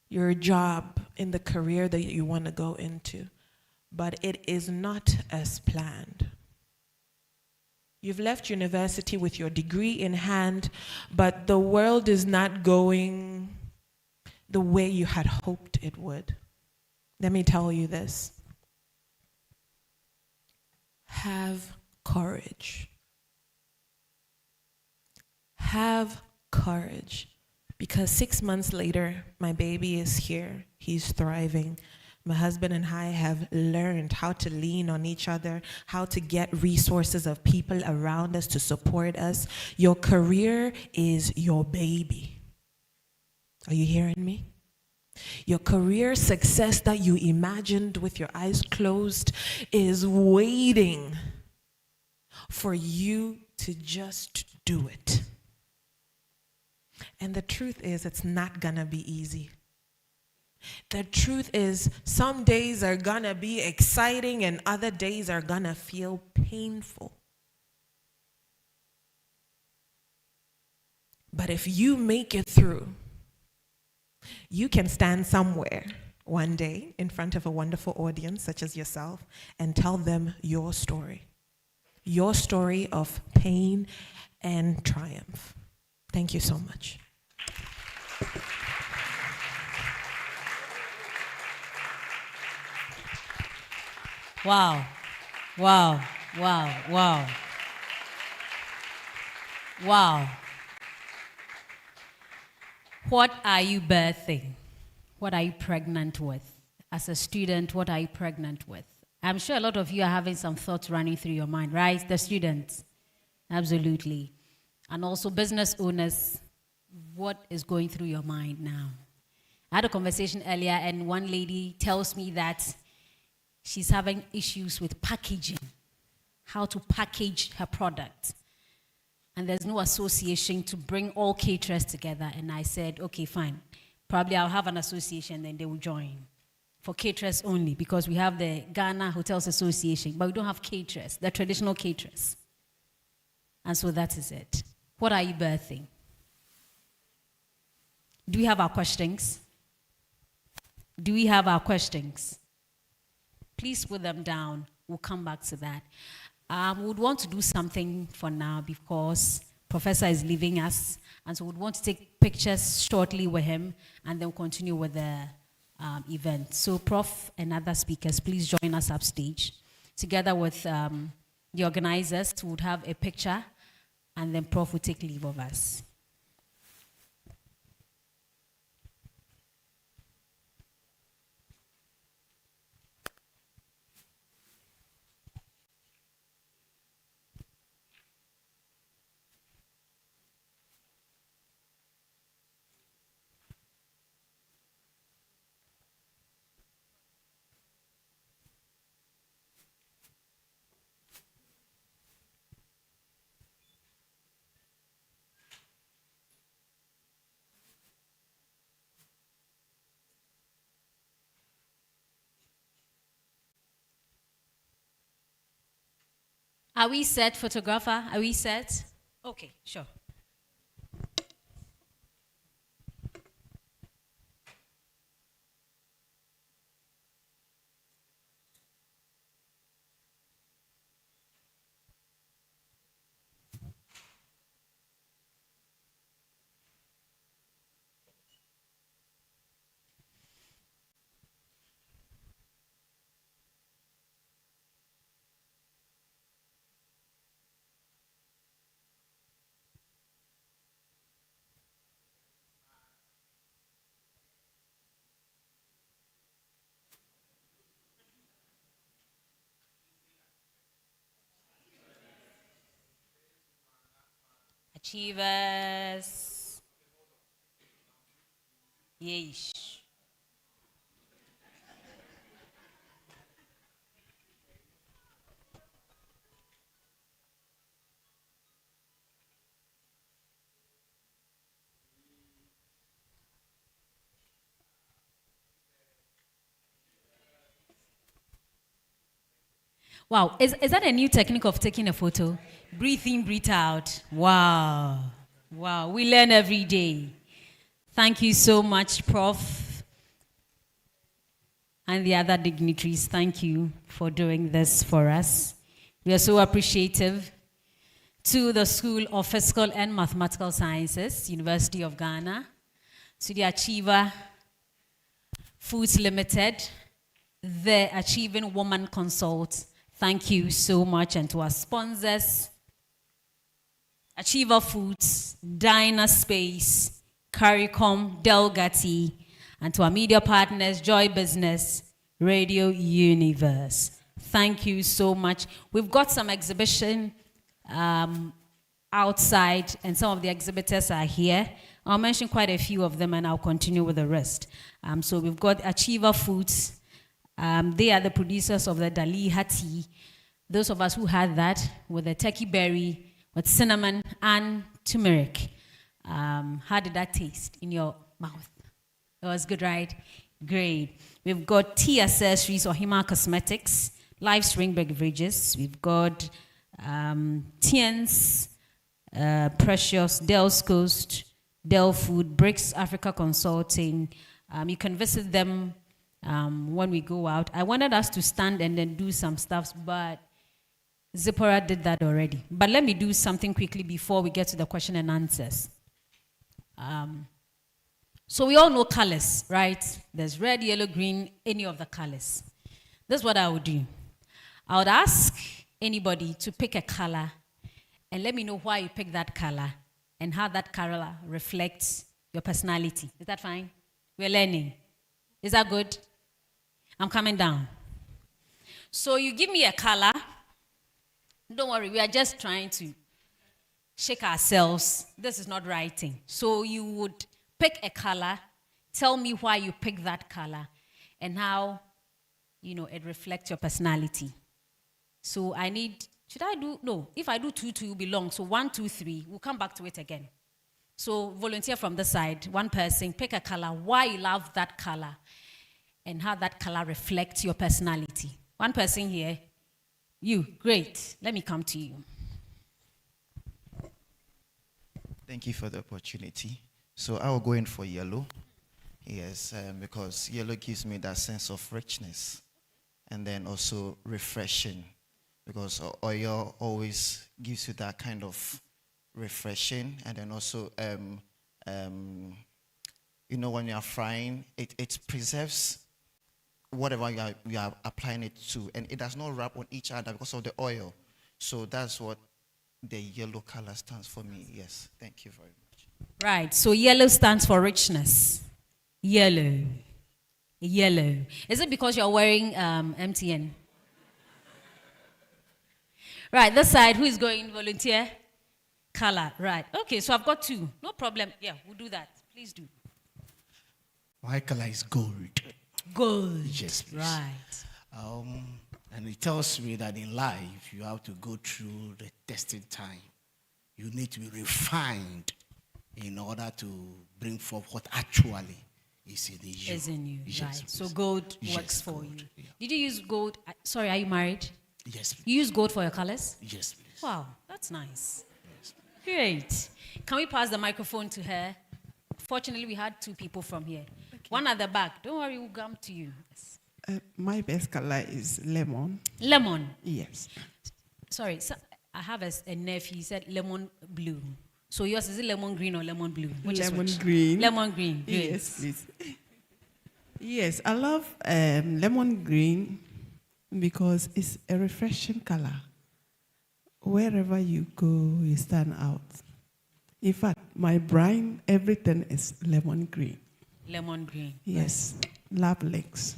your job in the career that you want to go into, but it is not as planned. You've left university with your degree in hand, but the world is not going the way you had hoped it would. Let me tell you this. Have courage. Have courage. Because 6 months later, my baby is here. He's thriving. My husband and I have learned how to lean on each other, how to get resources of people around us to support us. Your career is your baby. Are you hearing me? Your career success that you imagined with your eyes closed is waiting for you to just do it. And the truth is, it's not gonna be easy. The truth is, some days are gonna be exciting and other days are gonna feel painful. But if you make it through, you can stand somewhere one day in front of a wonderful audience such as yourself and tell them your story of pain and triumph. Thank you so much. Wow, wow, wow, wow. Wow. What are you birthing? What are you pregnant with? As a student, what are you pregnant with? I'm sure a lot of you are having some thoughts running through your mind, right? The students. Absolutely. And also business owners, what is going through your mind now? I had a conversation earlier and one lady tells me that she's having issues with packaging, how to package her product. And there's no association to bring all caterers together. And I said, okay, fine. Probably I'll have an association, then they will join. For caterers only, because we have the Ghana Hotels Association, but we don't have caterers, the traditional caterers. And so that is it. What are you birthing? Do we have our questions? Do we have our questions? Please put them down. We'll come back to that. We would want to do something for now because Professor is leaving us. And so we would want to take pictures shortly with him and then continue with the event. So Prof and other speakers, please join us upstage. Together with the organizers, we would have a picture and then Prof will take leave of us. Are we set, photographer? Are we set? Okay, sure. Achievers. Yeesh. Wow, is that a new technique of taking a photo? Breathe in, breathe out. Wow. Wow, we learn every day. Thank you so much, Prof. And the other dignitaries, thank you for doing this for us. We are so appreciative to the School of Physical and Mathematical Sciences, University of Ghana, to the Achiever Foods Limited, the Achieving Woman Consult. Thank you so much. And to our sponsors, Achiever Foods, Dynaspace, CARICOM, Delgatti, and to our media partners, Joy Business, Radio Universe. Thank you so much. We've got some exhibition outside, and some of the exhibitors are here. I'll mention quite a few of them, and I'll continue with the rest. So we've got Achiever Foods. They are the producers of the Daliha tea. Those of us who had that with the turkey berry, with cinnamon and turmeric. How did that taste in your mouth? It was good, right? Great. We've got tea accessories, Ohima Cosmetics, Live Spring Beverages. We've got Tien's, Precious, Dell's Coast, Dell Food, Bricks Africa Consulting. You can visit them when we go out. I wanted us to stand and then do some stuff, but Zipporah did that already. But let me do something quickly before we get to the question and answers. So we all know colors, right? There's red, yellow, green, any of the colors. This is what I would do. I would ask anybody to pick a color and let me know why you picked that color and how that color reflects your personality. Is that fine? We're learning. Is that good? I'm coming down. So you give me a color. Don't worry, we are just trying to shake ourselves. This is not writing. So you would pick a color, tell me why you picked that color, and how, it reflects your personality. So I need, if I do 2, 2 will be long. So 1, 2, 3, we'll come back to it again. So volunteer from the side, one person, pick a color, why you love that color, and how that color reflects your personality. One person here, you, great. Let me come to you. Thank you for the opportunity. So I will go in for yellow. Yes, because yellow gives me that sense of richness and then also refreshing, because oil always gives you that kind of refreshing, and then also, when you are frying, it preserves whatever you are applying it to, and it does not wrap on each other because of the oil. So that's what the yellow color stands for me. Yes, thank you very much. Right, so yellow stands for richness. Yellow. Yellow. Is it because you're wearing MTN? Right, this side, who is going volunteer? Color, right. Okay, so I've got 2. No problem. Yeah, we'll do that. Please do. My color is gold. Gold. Yes, please. Right. And it tells me that in life, you have to go through the testing time. You need to be refined in order to bring forth what actually is in you. Is in you, yes, right. please. So gold Yes, works for gold, you. yeah. Did you use gold? Sorry, are you married? Yes, please. You use gold for your colors? Yes, please. Wow, that's nice. Yes. Great. Can we pass the microphone to her? Fortunately, we had 2 people from here. Okay. One at the back. Don't worry, we'll come to you. Yes. My best color is lemon. Lemon. Yes. Sorry, so I have a nephew. He said lemon blue. So yours is it lemon green or lemon blue? Which Lemon is which? green. Lemon green. Great. Yes, please. Yes, I love lemon green because it's a refreshing color. Wherever you go, you stand out. In fact, my brine, everything is lemon green. Lemon green. Yes, love legs.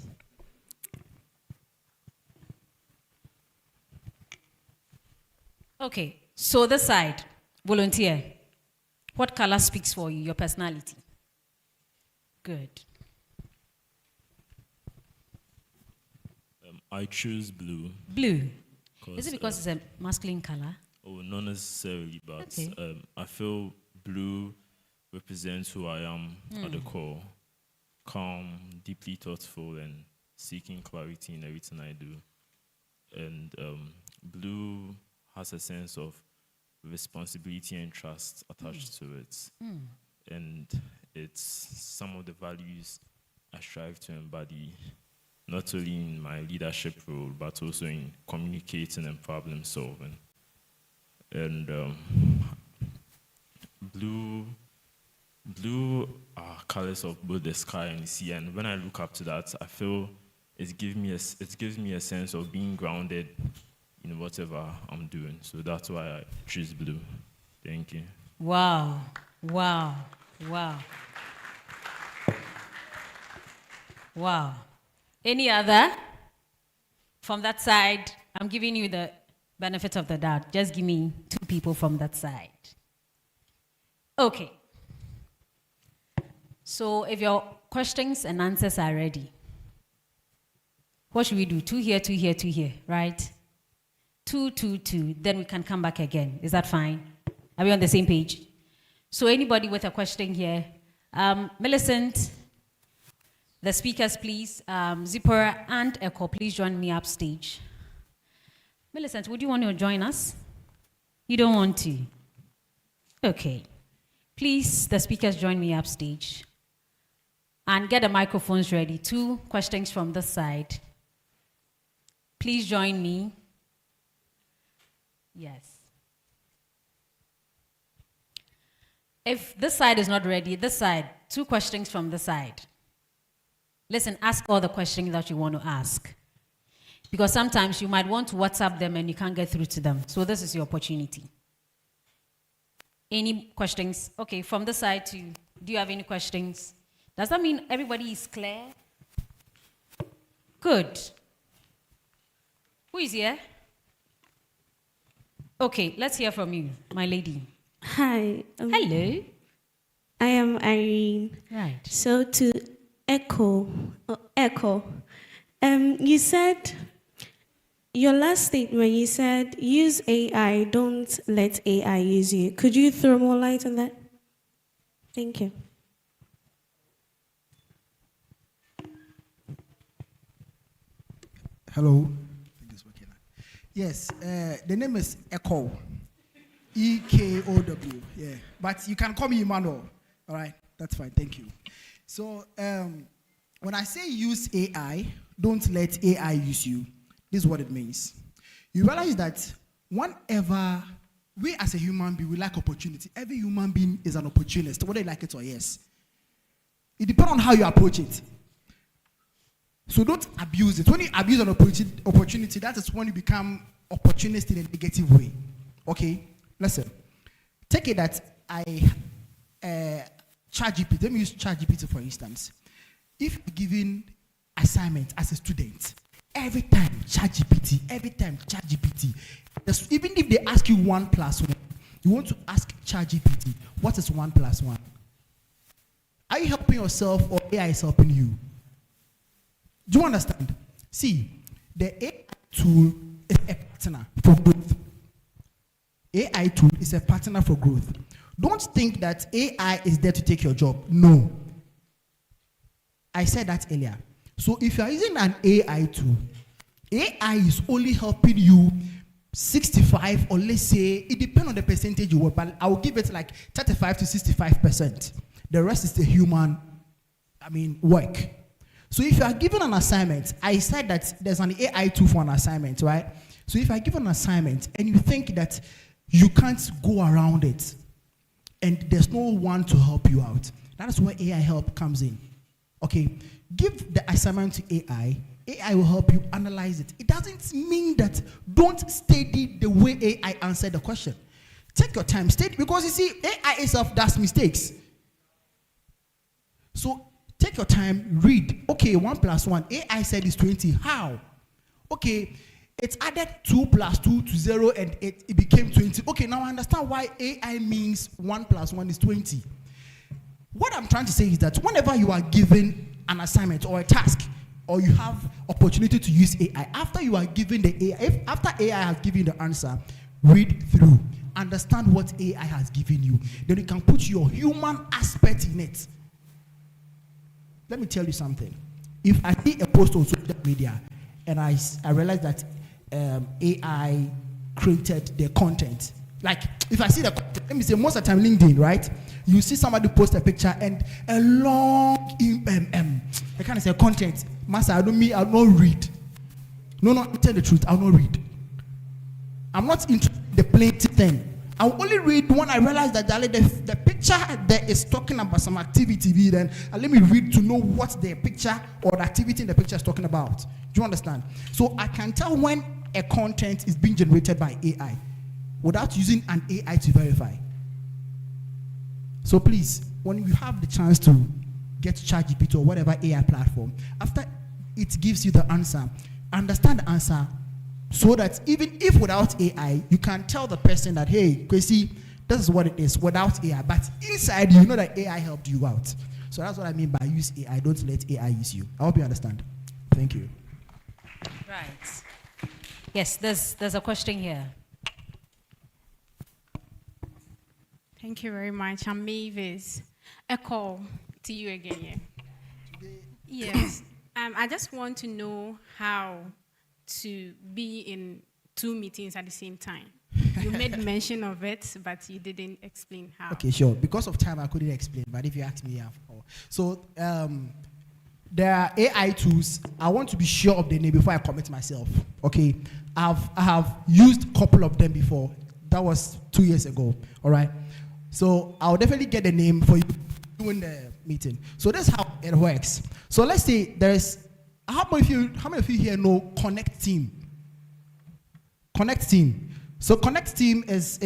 Okay, so this side, volunteer. What color speaks for you, your personality? Good. I choose blue. Blue. Is it because it's a masculine color? Oh, not necessarily, but Okay. I feel blue represents who I am at the core. Calm, deeply thoughtful, and seeking clarity in everything I do. And blue has a sense of responsibility and trust attached to it. And it's some of the values I strive to embody, not only in my leadership role, but also in communicating and problem solving. And blue are colors of both the sky and the sea. And when I look up to that, I feel it gives me a sense of being grounded in whatever I'm doing. So that's why I choose blue. Thank you. Wow. Wow. Wow. Wow. Any other? From that side, I'm giving you the benefit of the doubt. Just give me 2 people from that side. Okay. So if your questions and answers are ready, what should we do? 2 here, 2 here, 2 here, right? 2, 2, 2. Then we can come back again. Is that fine? Are we on the same page? So anybody with a question here? Millicent, the speakers, please. Zipporah and Echo, please join me upstage. Millicent, would you want to join us? You don't want to? Okay. Please, the speakers, join me upstage. And get the microphones ready. 2 questions from this side. Please join me. Yes. If this side is not ready, this side, 2 questions from this side. Listen, ask all the questions that you want to ask. Because sometimes you might want to WhatsApp them and you can't get through to them. So this is your opportunity. Any questions? Okay, from this side too. Do you have any questions? Does that mean everybody is clear? Good. Who is here? Okay, let's hear from you, my lady. Hi. Hello. I am Irene. Right. So to echo, you said, your last statement, you said, use AI, don't let AI use you. Could you throw more light on that? Thank you. Hello. Yes, the name is Echo. EKOW. Yeah, but you can call me Emmanuel. All right, that's fine. Thank you. So when I say use AI, don't let AI use you. This is what it means. You realize that whenever we as a human being, we like opportunity. Every human being is an opportunist, whether you like it or yes. It depends on how you approach it. So don't abuse it. When you abuse an opportunity, that is when you become opportunist in a negative way. Okay? Listen. Take it that ChatGPT, let me use ChatGPT for instance. If you're given assignment as a student, every time ChatGPT, even if they ask you 1 plus 1, you want to ask ChatGPT, what is 1 plus 1? Are you helping yourself or AI is helping you? Do you understand? See, the AI tool is a partner for growth. AI tool is a partner for growth. Don't think that AI is there to take your job. No. I said that earlier. So if you are using an AI tool, AI is only helping you 65, or let's say, it depends on the percentage you work, but I will give it like 35 to 65%. The rest is the human, work. So if you are given an assignment, I said that there's an AI tool for an assignment, right? So if I give an assignment and you think that you can't go around it and there's no one to help you out, that is where AI help comes in. Okay, give the assignment to AI. AI will help you analyze it. It doesn't mean that don't study the way AI answered the question. Take your time, study, because you see, AI itself does mistakes. So take your time, read. Okay, 1 plus 1. AI said is 20. How? Okay, it's added 2 plus 2 to 0 and it became 20. Okay, now I understand why AI means 1 plus 1 is 20. What I'm trying to say is that whenever you are given an assignment or a task, or you have opportunity to use AI, after you are given the AI, after AI has given you the answer, read through, understand what AI has given you. Then you can put your human aspect in it. Let me tell you something. If I see a post on social media and I realize that AI created the content, like if I see the content, let me say most of the time LinkedIn, right? You see somebody post a picture and a long I kind of say content. Master, I'll not read. No, tell the truth, I'll not read. I'm not interested in the plain thing. I'll only read when I realize that the picture that is talking about some activity, then let me read to know what the picture or the activity in the picture is talking about. Do you understand? So I can tell when a content is being generated by AI without using an AI to verify. So please, when you have the chance to get ChatGPT or whatever AI platform, after it gives you the answer. Understand the answer so that even if without AI, you can tell the person that, hey, Kwesi, this is what it is without AI. But inside, you know that AI helped you out. So that's what I mean by use AI. Don't let AI use you. I hope you understand. Thank you. Right. Yes, there's a question here. Thank you very much. I'm Mavis. A call to you again. Yeah. Yes. I just want to know how to be in 2 meetings at the same time. You made mention of it, but you didn't explain how. Okay, sure. Because of time, I couldn't explain. But if you ask me, so there are AI tools. I want to be sure of the name before I commit myself. Okay, I have used a couple of them before. That was 2 years ago. All right. So I'll definitely get the name for you during the meeting. So that's how it works. So let's say there's how many of you here know Connect Team? Connect Team. So Connect Team is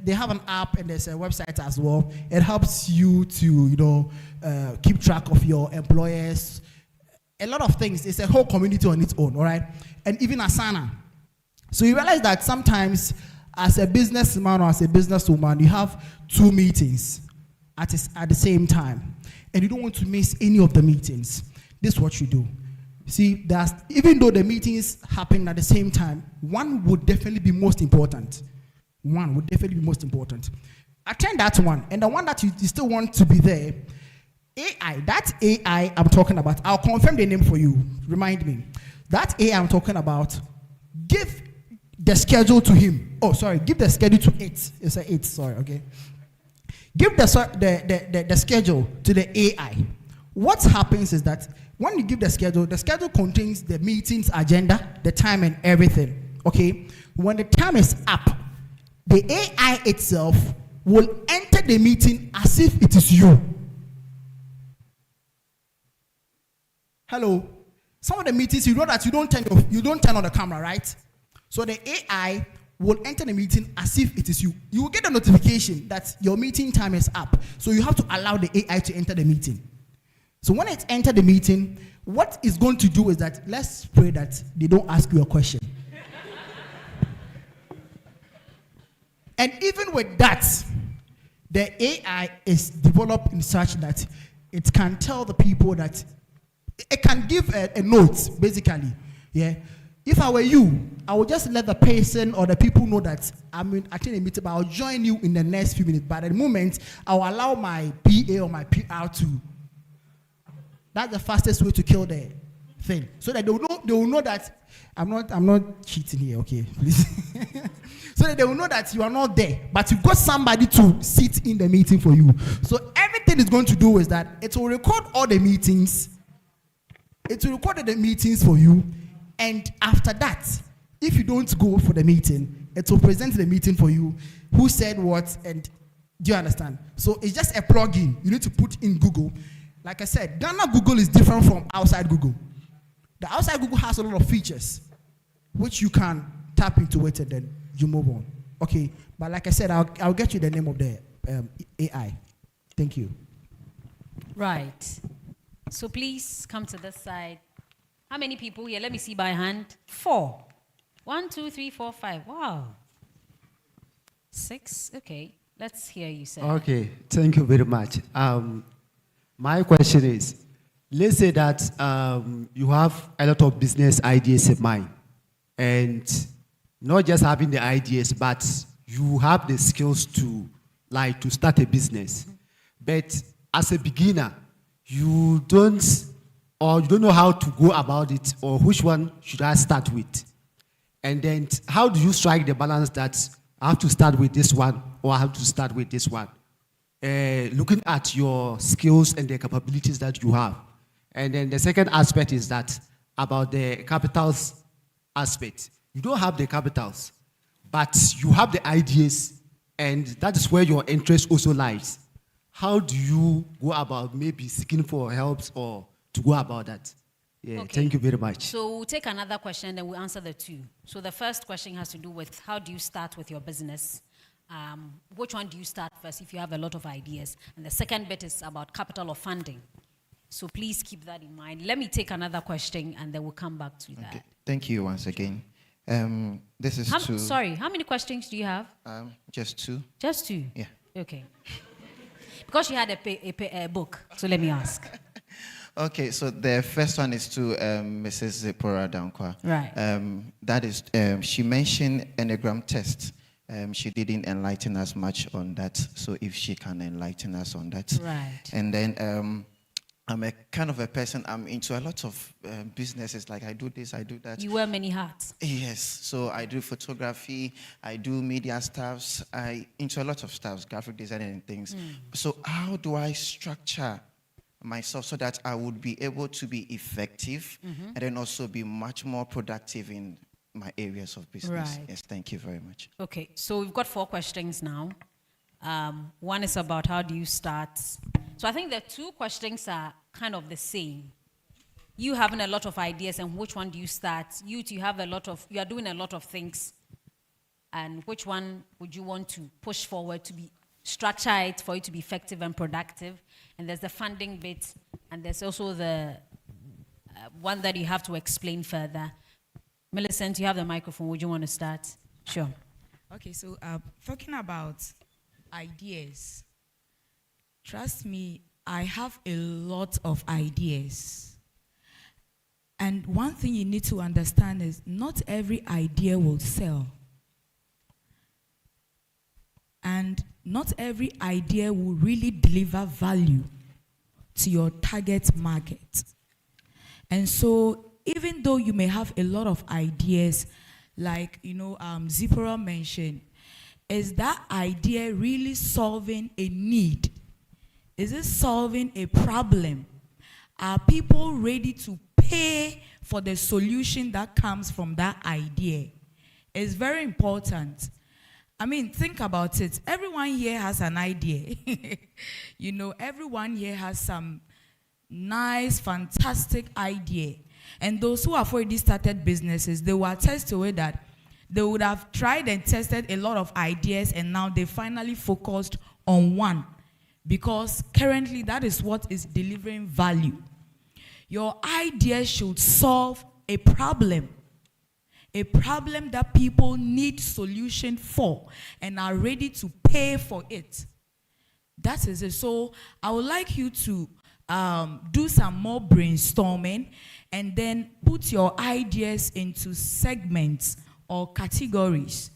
they have an app and there's a website as well. It helps you to keep track of your employers. A lot of things. It's a whole community on its own, all right? And even Asana. So you realize that sometimes as a businessman or as a businesswoman, you have 2 meetings at the same time. And you don't want to miss any of the meetings. This is what you do. See, even though the meetings happen at the same time, one would definitely be most important. One would definitely be most important. Attend that one. And the one that you still want to be there, AI, that AI I'm talking about, I'll confirm the name for you. Remind me. That AI I'm talking about, give the schedule to him. Oh, sorry, give the schedule to it. It's a it, sorry, okay. Give the schedule to the AI. What happens is that when you give the schedule contains the meeting's agenda, the time and everything, okay? When the time is up, the AI itself will enter the meeting as if it is you. Hello? Some of the meetings, you know that you don't turn on the camera, right? So the AI will enter the meeting as if it is you. You will get a notification that your meeting time is up. So you have to allow the AI to enter the meeting. So when it enters the meeting, what it's going to do is that, let's pray that they don't ask you a question. And even with that, the AI is developed in such that it can tell the people that, it can give a note, basically. Yeah. If I were you, I would just let the person or the people know that I'm attending a meeting, but I'll join you in the next few minutes. But at the moment, I'll allow my PA or my PR to. That's the fastest way to kill the thing. So that they will know that I'm not cheating here, okay, please. So that they will know that you are not there, but you've got somebody to sit in the meeting for you. So everything it's going to do is that it will record all the meetings. It will record the meetings for you. And after that, if you don't go for the meeting, it will present the meeting for you, who said what, and do you understand? So it's just a plugin you need to put in Google. Like I said, Ghana Google is different from outside Google. The outside Google has a lot of features, which you can tap into it and then you move on. Okay, but like I said, I'll get you the name of the AI. Thank you. Right. So please come to this side. How many people here? Let me see by hand. 4. 1, 2, 3, 4, 5. Wow. 6. Okay. Let's hear you say. Okay. Thank you very much. My question is, let's say that you have a lot of business ideas in mind, and not just having the ideas, but you have the skills to start a business. But as a beginner, you don't know how to go about it, or which one should I start with? And then how do you strike the balance that I have to start with this one or I have to start with this one? Looking at your skills and the capabilities that you have. And then the second aspect is that about the capitals aspect. You don't have the capitals, but you have the ideas, and that is where your interest also lies. How do you go about maybe seeking for help or to go about that? Yeah, okay. Thank you very much. So we'll take another question, then we'll answer the 2. So the first question has to do with how do you start with your business? Which one do you start first if you have a lot of ideas? And the second bit is about capital or funding. So please keep that in mind. Let me take another question and then we'll come back to that. Okay. Thank you once again. This is two. Sorry, how many questions do you have? Just two. Just two? Yeah. Okay. Because you had a book, so let me ask. Okay, so the first one is to Mrs. Zipporah Dankwa. Right. That is, she mentioned Enneagram test. She didn't enlighten us much on that, so if she can enlighten us on that. Right. And then I'm a kind of a person, I'm into a lot of businesses, like I do this, I do that. You wear many hats. Yes, so I do photography, I do media stuffs, I into a lot of stuffs, graphic design and things. So how do I structure myself so that I would be able to be effective and then also be much more productive in my areas of business? Right. Yes, thank you very much. Okay, so we've got 4 questions now. One is about how do you start. So I think the 2 questions are kind of the same. You having a lot of ideas and which one do you start? You are doing a lot of things. And which one would you want to push forward to be structure it for it to be effective and productive? And there's the funding bit, and there's also the one that you have to explain further. Millicent, you have the microphone. Would you want to start? Sure. Okay, so talking about ideas, trust me, I have a lot of ideas. And one thing you need to understand is not every idea will sell. And not every idea will really deliver value to your target market. And so even though you may have a lot of ideas, like, Zipporah mentioned, is that idea really solving a need? Is it solving a problem? Are people ready to pay for the solution that comes from that idea? It's very important. I mean, think about it. Everyone here has an idea. Everyone here has some nice, fantastic idea. And those who have already started businesses, they will attest to it that they would have tried and tested a lot of ideas, and now they finally focused on one, because currently that is what is delivering value. Your idea should solve a problem that people need solution for and are ready to pay for it. That is it. So I would like you to do some more brainstorming and then put your ideas into segments or categories.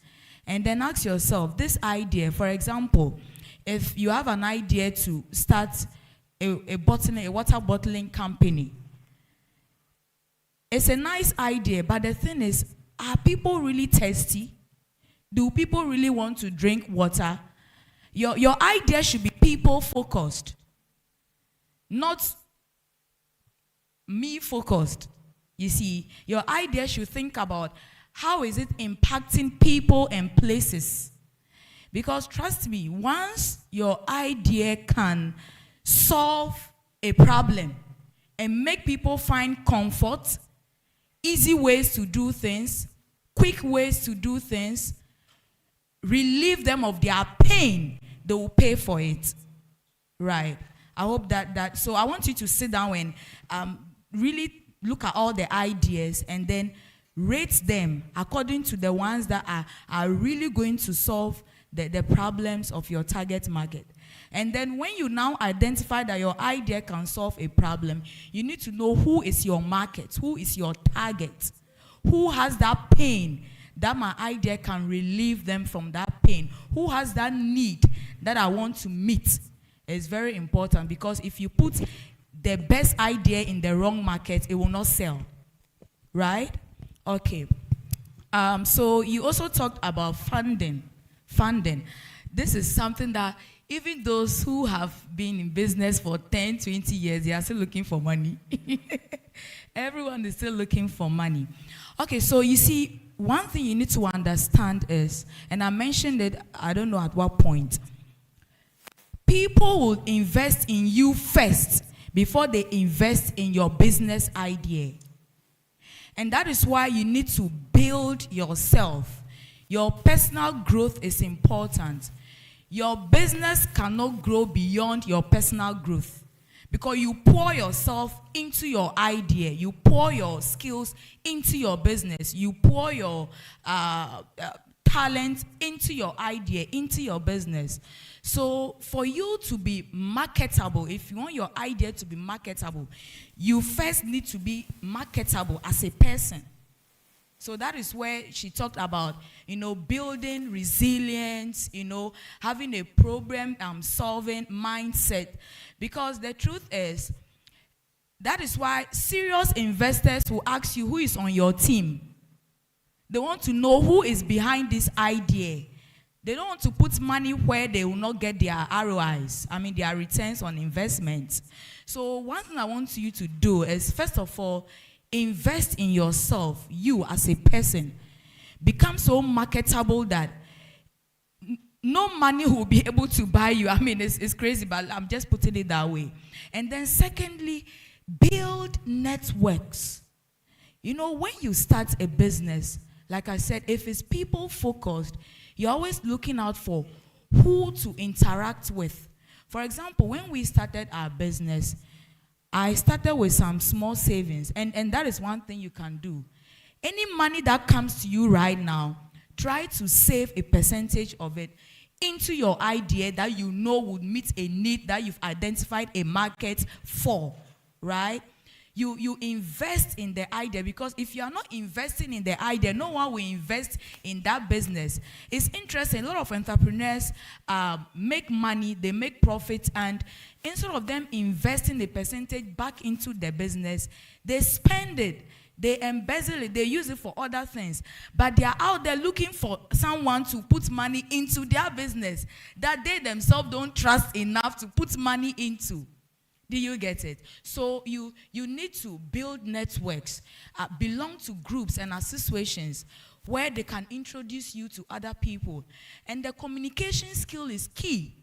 And then ask yourself, this idea, for example, if you have an idea to start a water bottling company, it's a nice idea, but the thing is, are people really thirsty? Do people really want to drink water? Your idea should be people-focused, not me-focused. You see, your idea should think about how is it impacting people and places. Because trust me, once your idea can solve a problem and make people find comfort, easy ways to do things, quick ways to do things, relieve them of their pain, they will pay for it. Right. I hope that so I want you to sit down and really look at all the ideas and then rate them according to the ones that are really going to solve the problems of your target market. And then when you now identify that your idea can solve a problem, you need to know who is your market, who is your target, who has that pain that my idea can relieve them from that pain, who has that need that I want to meet. It's very important, because if you put the best idea in the wrong market, it will not sell. Right? Okay. So you also talked about funding. This is something that even those who have been in business for 10, 20 years, they are still looking for money. Everyone is still looking for money. Okay, so you see, one thing you need to understand is, and I mentioned it, I don't know at what point, people will invest in you first before they invest in your business idea. And that is why you need to build yourself. Your personal growth is important. Your business cannot grow beyond your personal growth. because you pour yourself into your idea, you pour your skills into your business, you pour your talent into your idea, into your business. So for you to be marketable, if you want your idea to be marketable, you first need to be marketable as a person. So that is where she talked about, building resilience, having a problem solving mindset. Because the truth is, that is why serious investors will ask you who is on your team. They want to know who is behind this idea. They don't want to put money where they will not get their ROIs, their returns on investment. So one thing I want you to do is, first of all, invest in yourself, you as a person. Become so marketable that no money will be able to buy you. It's crazy, but I'm just putting it that way. And then secondly, build networks. When you start a business, like I said, if it's people focused, you're always looking out for who to interact with. For example, when we started our business, I started with some small savings, and that is one thing you can do. Any money that comes to you right now, try to save a percentage of it into your idea that you know would meet a need that you've identified a market for, right? You invest in the idea, because if you are not investing in the idea, no one will invest in that business. It's interesting. A lot of entrepreneurs make money, they make profits, and instead of them investing the percentage back into the business, they spend it, they embezzle it, they use it for other things. But they are out there looking for someone to put money into their business that they themselves don't trust enough to put money into. Do you get it? So you need to build networks, belong to groups and associations where they can introduce you to other people. And the communication skill is key.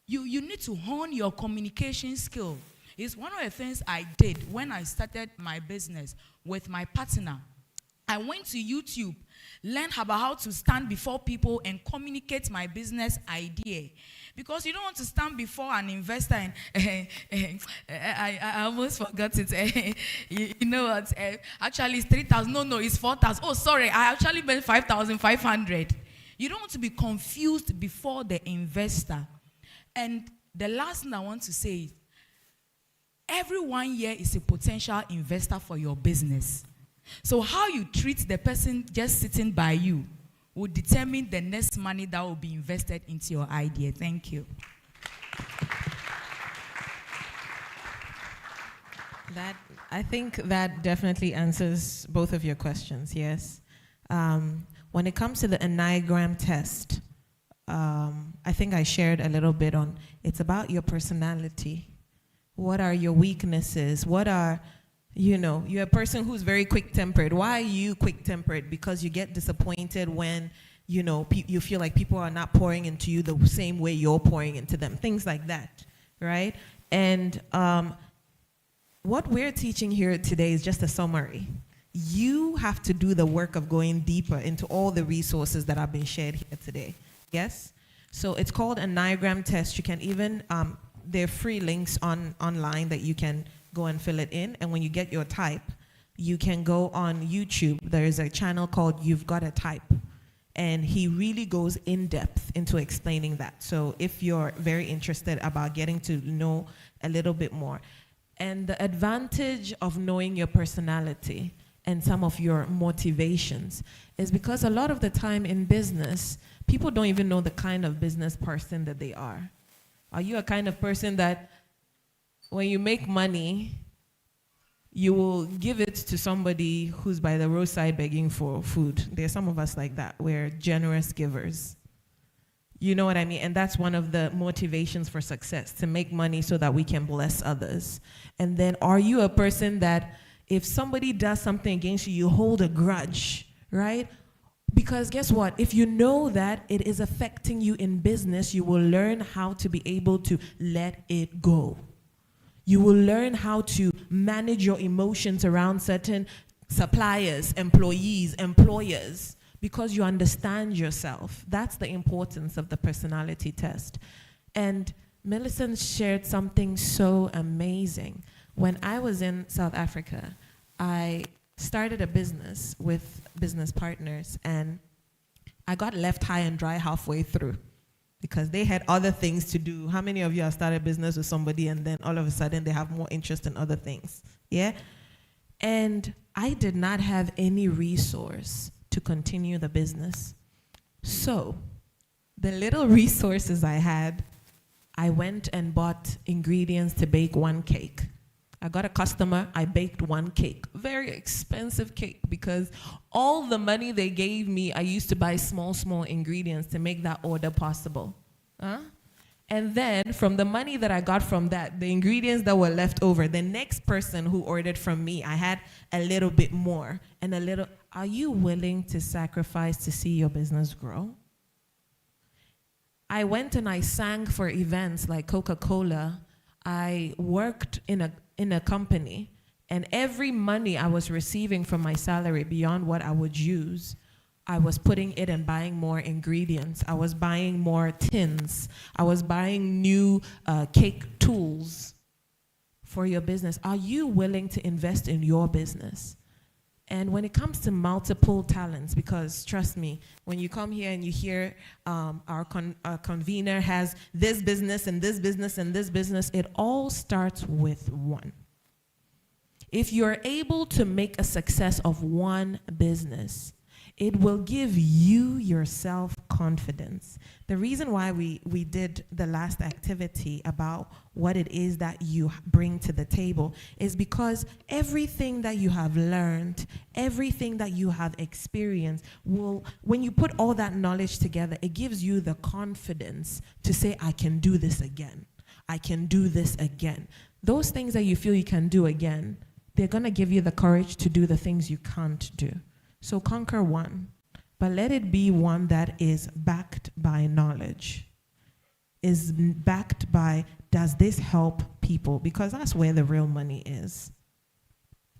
You need to hone your communication skill. It's one of the things I did when I started my business with my partner. I went to YouTube, learned about how to stand before people and communicate my business idea. Because you don't want to stand before an investor and I almost forgot it. You know what? Actually, it's 3,000. No, it's 4,000. Oh, sorry. I actually paid 5,500. You don't want to be confused before the investor. And the last thing I want to say is, everyone here is a potential investor for your business. So how you treat the person just sitting by you will determine the next money that will be invested into your idea. Thank you. I think that definitely answers both of your questions, yes. When it comes to the Enneagram test, I think I shared a little bit on, it's about your personality. What are your weaknesses? What are, you're a person who's very quick-tempered. Why are you quick-tempered? Because you get disappointed when, you feel like people are not pouring into you the same way you're pouring into them. Things like that, right? And what we're teaching here today is just a summary. You have to do the work of going deeper into all the resources that have been shared here today. Yes? So it's called a Enneagram test. You can even, there are free links online that you can go and fill it in. And when you get your type, you can go on YouTube. There is a channel called You've Got a Type. And he really goes in depth into explaining that. So if you're very interested about getting to know a little bit more. And the advantage of knowing your personality and some of your motivations is because a lot of the time in business, people don't even know the kind of business person that they are. Are you a kind of person that when you make money, you will give it to somebody who's by the roadside begging for food? There's some of us like that. We're generous givers. You know what I mean? And that's one of the motivations for success, to make money so that we can bless others. And then are you a person that if somebody does something against you, you hold a grudge, right? Because guess what? If you know that it is affecting you in business, you will learn how to be able to let it go. You will learn how to manage your emotions around certain suppliers, employees, employers, because you understand yourself. That's the importance of the personality test. And Millicent shared something so amazing. When I was in South Africa, I started a business with business partners, and I got left high and dry halfway through because they had other things to do. How many of you have started a business with somebody and then all of a sudden they have more interest in other things? Yeah? And I did not have any resource to continue the business. So, the little resources I had, I went and bought ingredients to bake one cake. I got a customer, I baked one cake. Very expensive cake because all the money they gave me, I used to buy small ingredients to make that order possible. And then from the money that I got from that, the ingredients that were left over, the next person who ordered from me, I had a little bit more and a little. Are you willing to sacrifice to see your business grow? I went and I sang for events like Coca-Cola. I worked in a company, and every money I was receiving from my salary beyond what I would use, I was putting it and buying more ingredients. I was buying more tins. I was buying new cake tools for your business. Are you willing to invest in your business? And when it comes to multiple talents, because trust me, when you come here and you hear our convener has this business and this business and this business, it all starts with one. If you're able to make a success of one business, it will give you yourself confidence. The reason why we did the last activity about what it is that you bring to the table is because everything that you have learned, everything that you have experienced will, when you put all that knowledge together, it gives you the confidence to say, I can do this again. I can do this again. Those things that you feel you can do again, they're going to give you the courage to do the things you can't do. So conquer one, but let it be one that is backed by knowledge, is backed by, does this help people? Because that's where the real money is.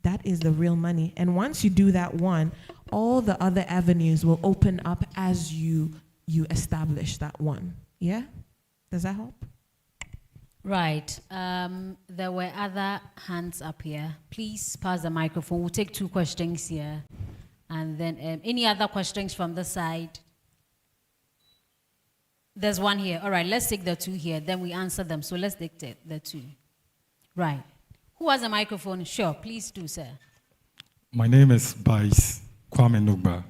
That is the real money. And once you do that one, all the other avenues will open up as you establish that one. Yeah? Does that help? Right. There were other hands up here. Please pass the microphone. We'll take 2 questions here. And then any other questions from the side? There's one here. All right, let's take the 2 here. Then we answer them. So let's take the 2. Right. Who has a microphone? Sure, please do, sir. My name is Bais Kwame Nugba,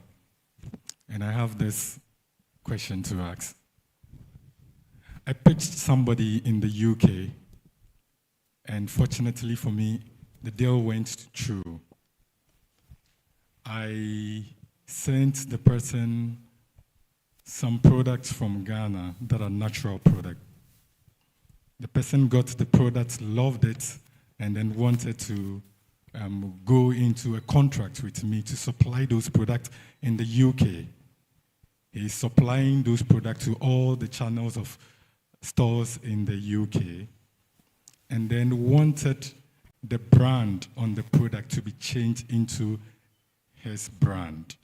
and I have this question to ask. I pitched somebody in the UK, and fortunately for me, the deal went through. I sent the person some products from Ghana that are natural products. The person got the product, loved it, and then wanted to go into a contract with me to supply those products in the UK. He's supplying those products to all the channels of stores in the UK, and then wanted the brand on the product to be changed into his brand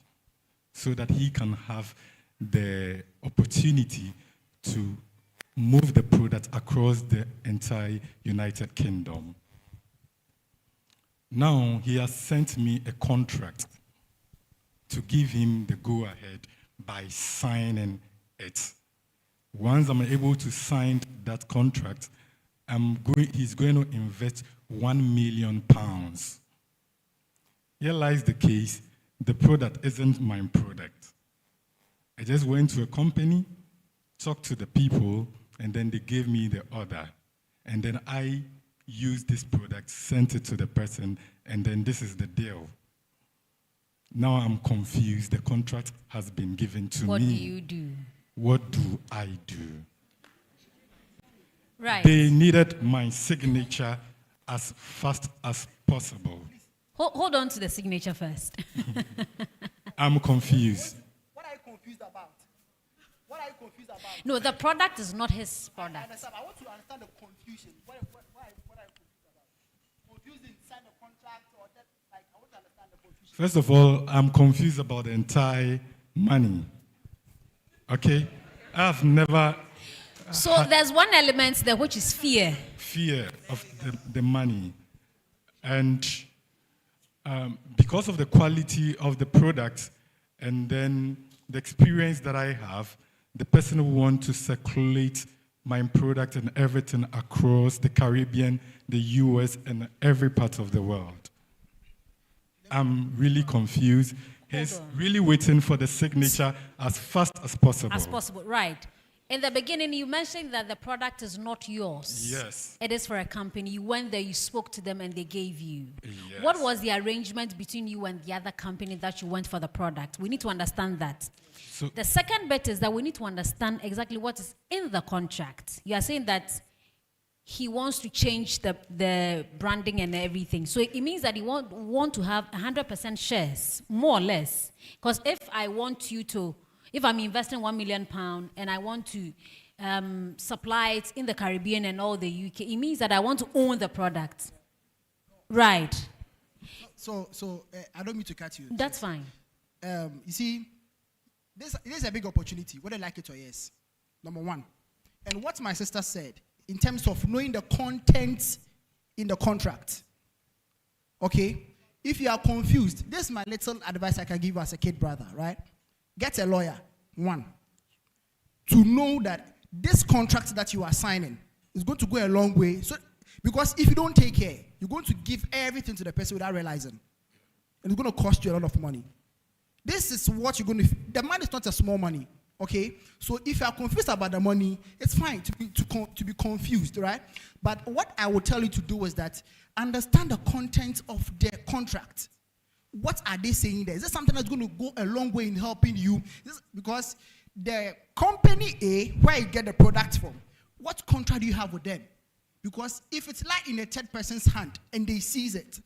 so that he can have the opportunity to move the product across the entire United Kingdom. Now he has sent me a contract to give him the go-ahead by signing it. Once I'm able to sign that contract, he's going to invest £1 million. Here lies the case. The product isn't my product. I just went to a company, talked to the people, and then they gave me the order. And then I used this product, sent it to the person, and then this is the deal. Now I'm confused. The contract has been given to me. What do you do? What do I do? Right. They needed my signature as fast as possible. Hold on to the signature first. I'm confused. What are you confused about? What are you confused about? No, the product is not his product. I want to understand the confusion. What are you confused about? Confused in sign a contract or that? Like, I want to understand the confusion. First of all, I'm confused about the entire money. Okay? I've never So there's one element there which is fear. Fear of the money. And because of the quality of the product and then the experience that I have, the person who wants to circulate my product and everything across the Caribbean, the US, and every part of the world. I'm really confused. He's really waiting for the signature as fast as possible. As possible, right. In the beginning, you mentioned that the product is not yours. Yes. It is for a company. You went there, you spoke to them, and they gave you. Yes. What was the arrangement between you and the other company that you went for the product? We need to understand that. So, the second bit is that we need to understand exactly what is in the contract. You are saying that he wants to change the branding and everything. So it means that he want to have 100% shares, more or less. Because if I'm investing £1 million and I want to supply it in the Caribbean and all the UK, it means that I want to own the product. Right. So I don't mean to cut you. That's fine. You see, this is a big opportunity, whether you like it or yes. Number one. And what my sister said, in terms of knowing the content in the contract. Okay? If you are confused, this is my little advice I can give you as a kid brother, right? Get a lawyer, one, to know that this contract that you are signing is going to go a long way. So, because if you don't take care, you're going to give everything to the person without realizing. And it's going to cost you a lot of money. This is what you're going to, the money is not a small money, okay? So if you are confused about the money, it's fine to be confused, right? But what I will tell you to do is that understand the content of the contract. What are they saying there? Is this something that's going to go a long way in helping you? Because the company A, where you get the product from, what contract do you have with them? Because if it's like in a third person's hand and they seize it,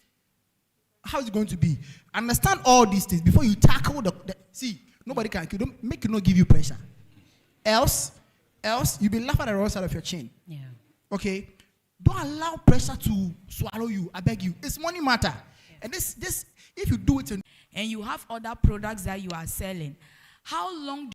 how is it going to be? Understand all these things before you tackle see, nobody can kill. Don't make it not give you pressure. Else you'll be laughing at the wrong side of your chin. Yeah. Okay? Don't allow pressure to swallow you. I beg you. It's money matter. Yeah. And this, if you do it and you have other products that you are selling, how long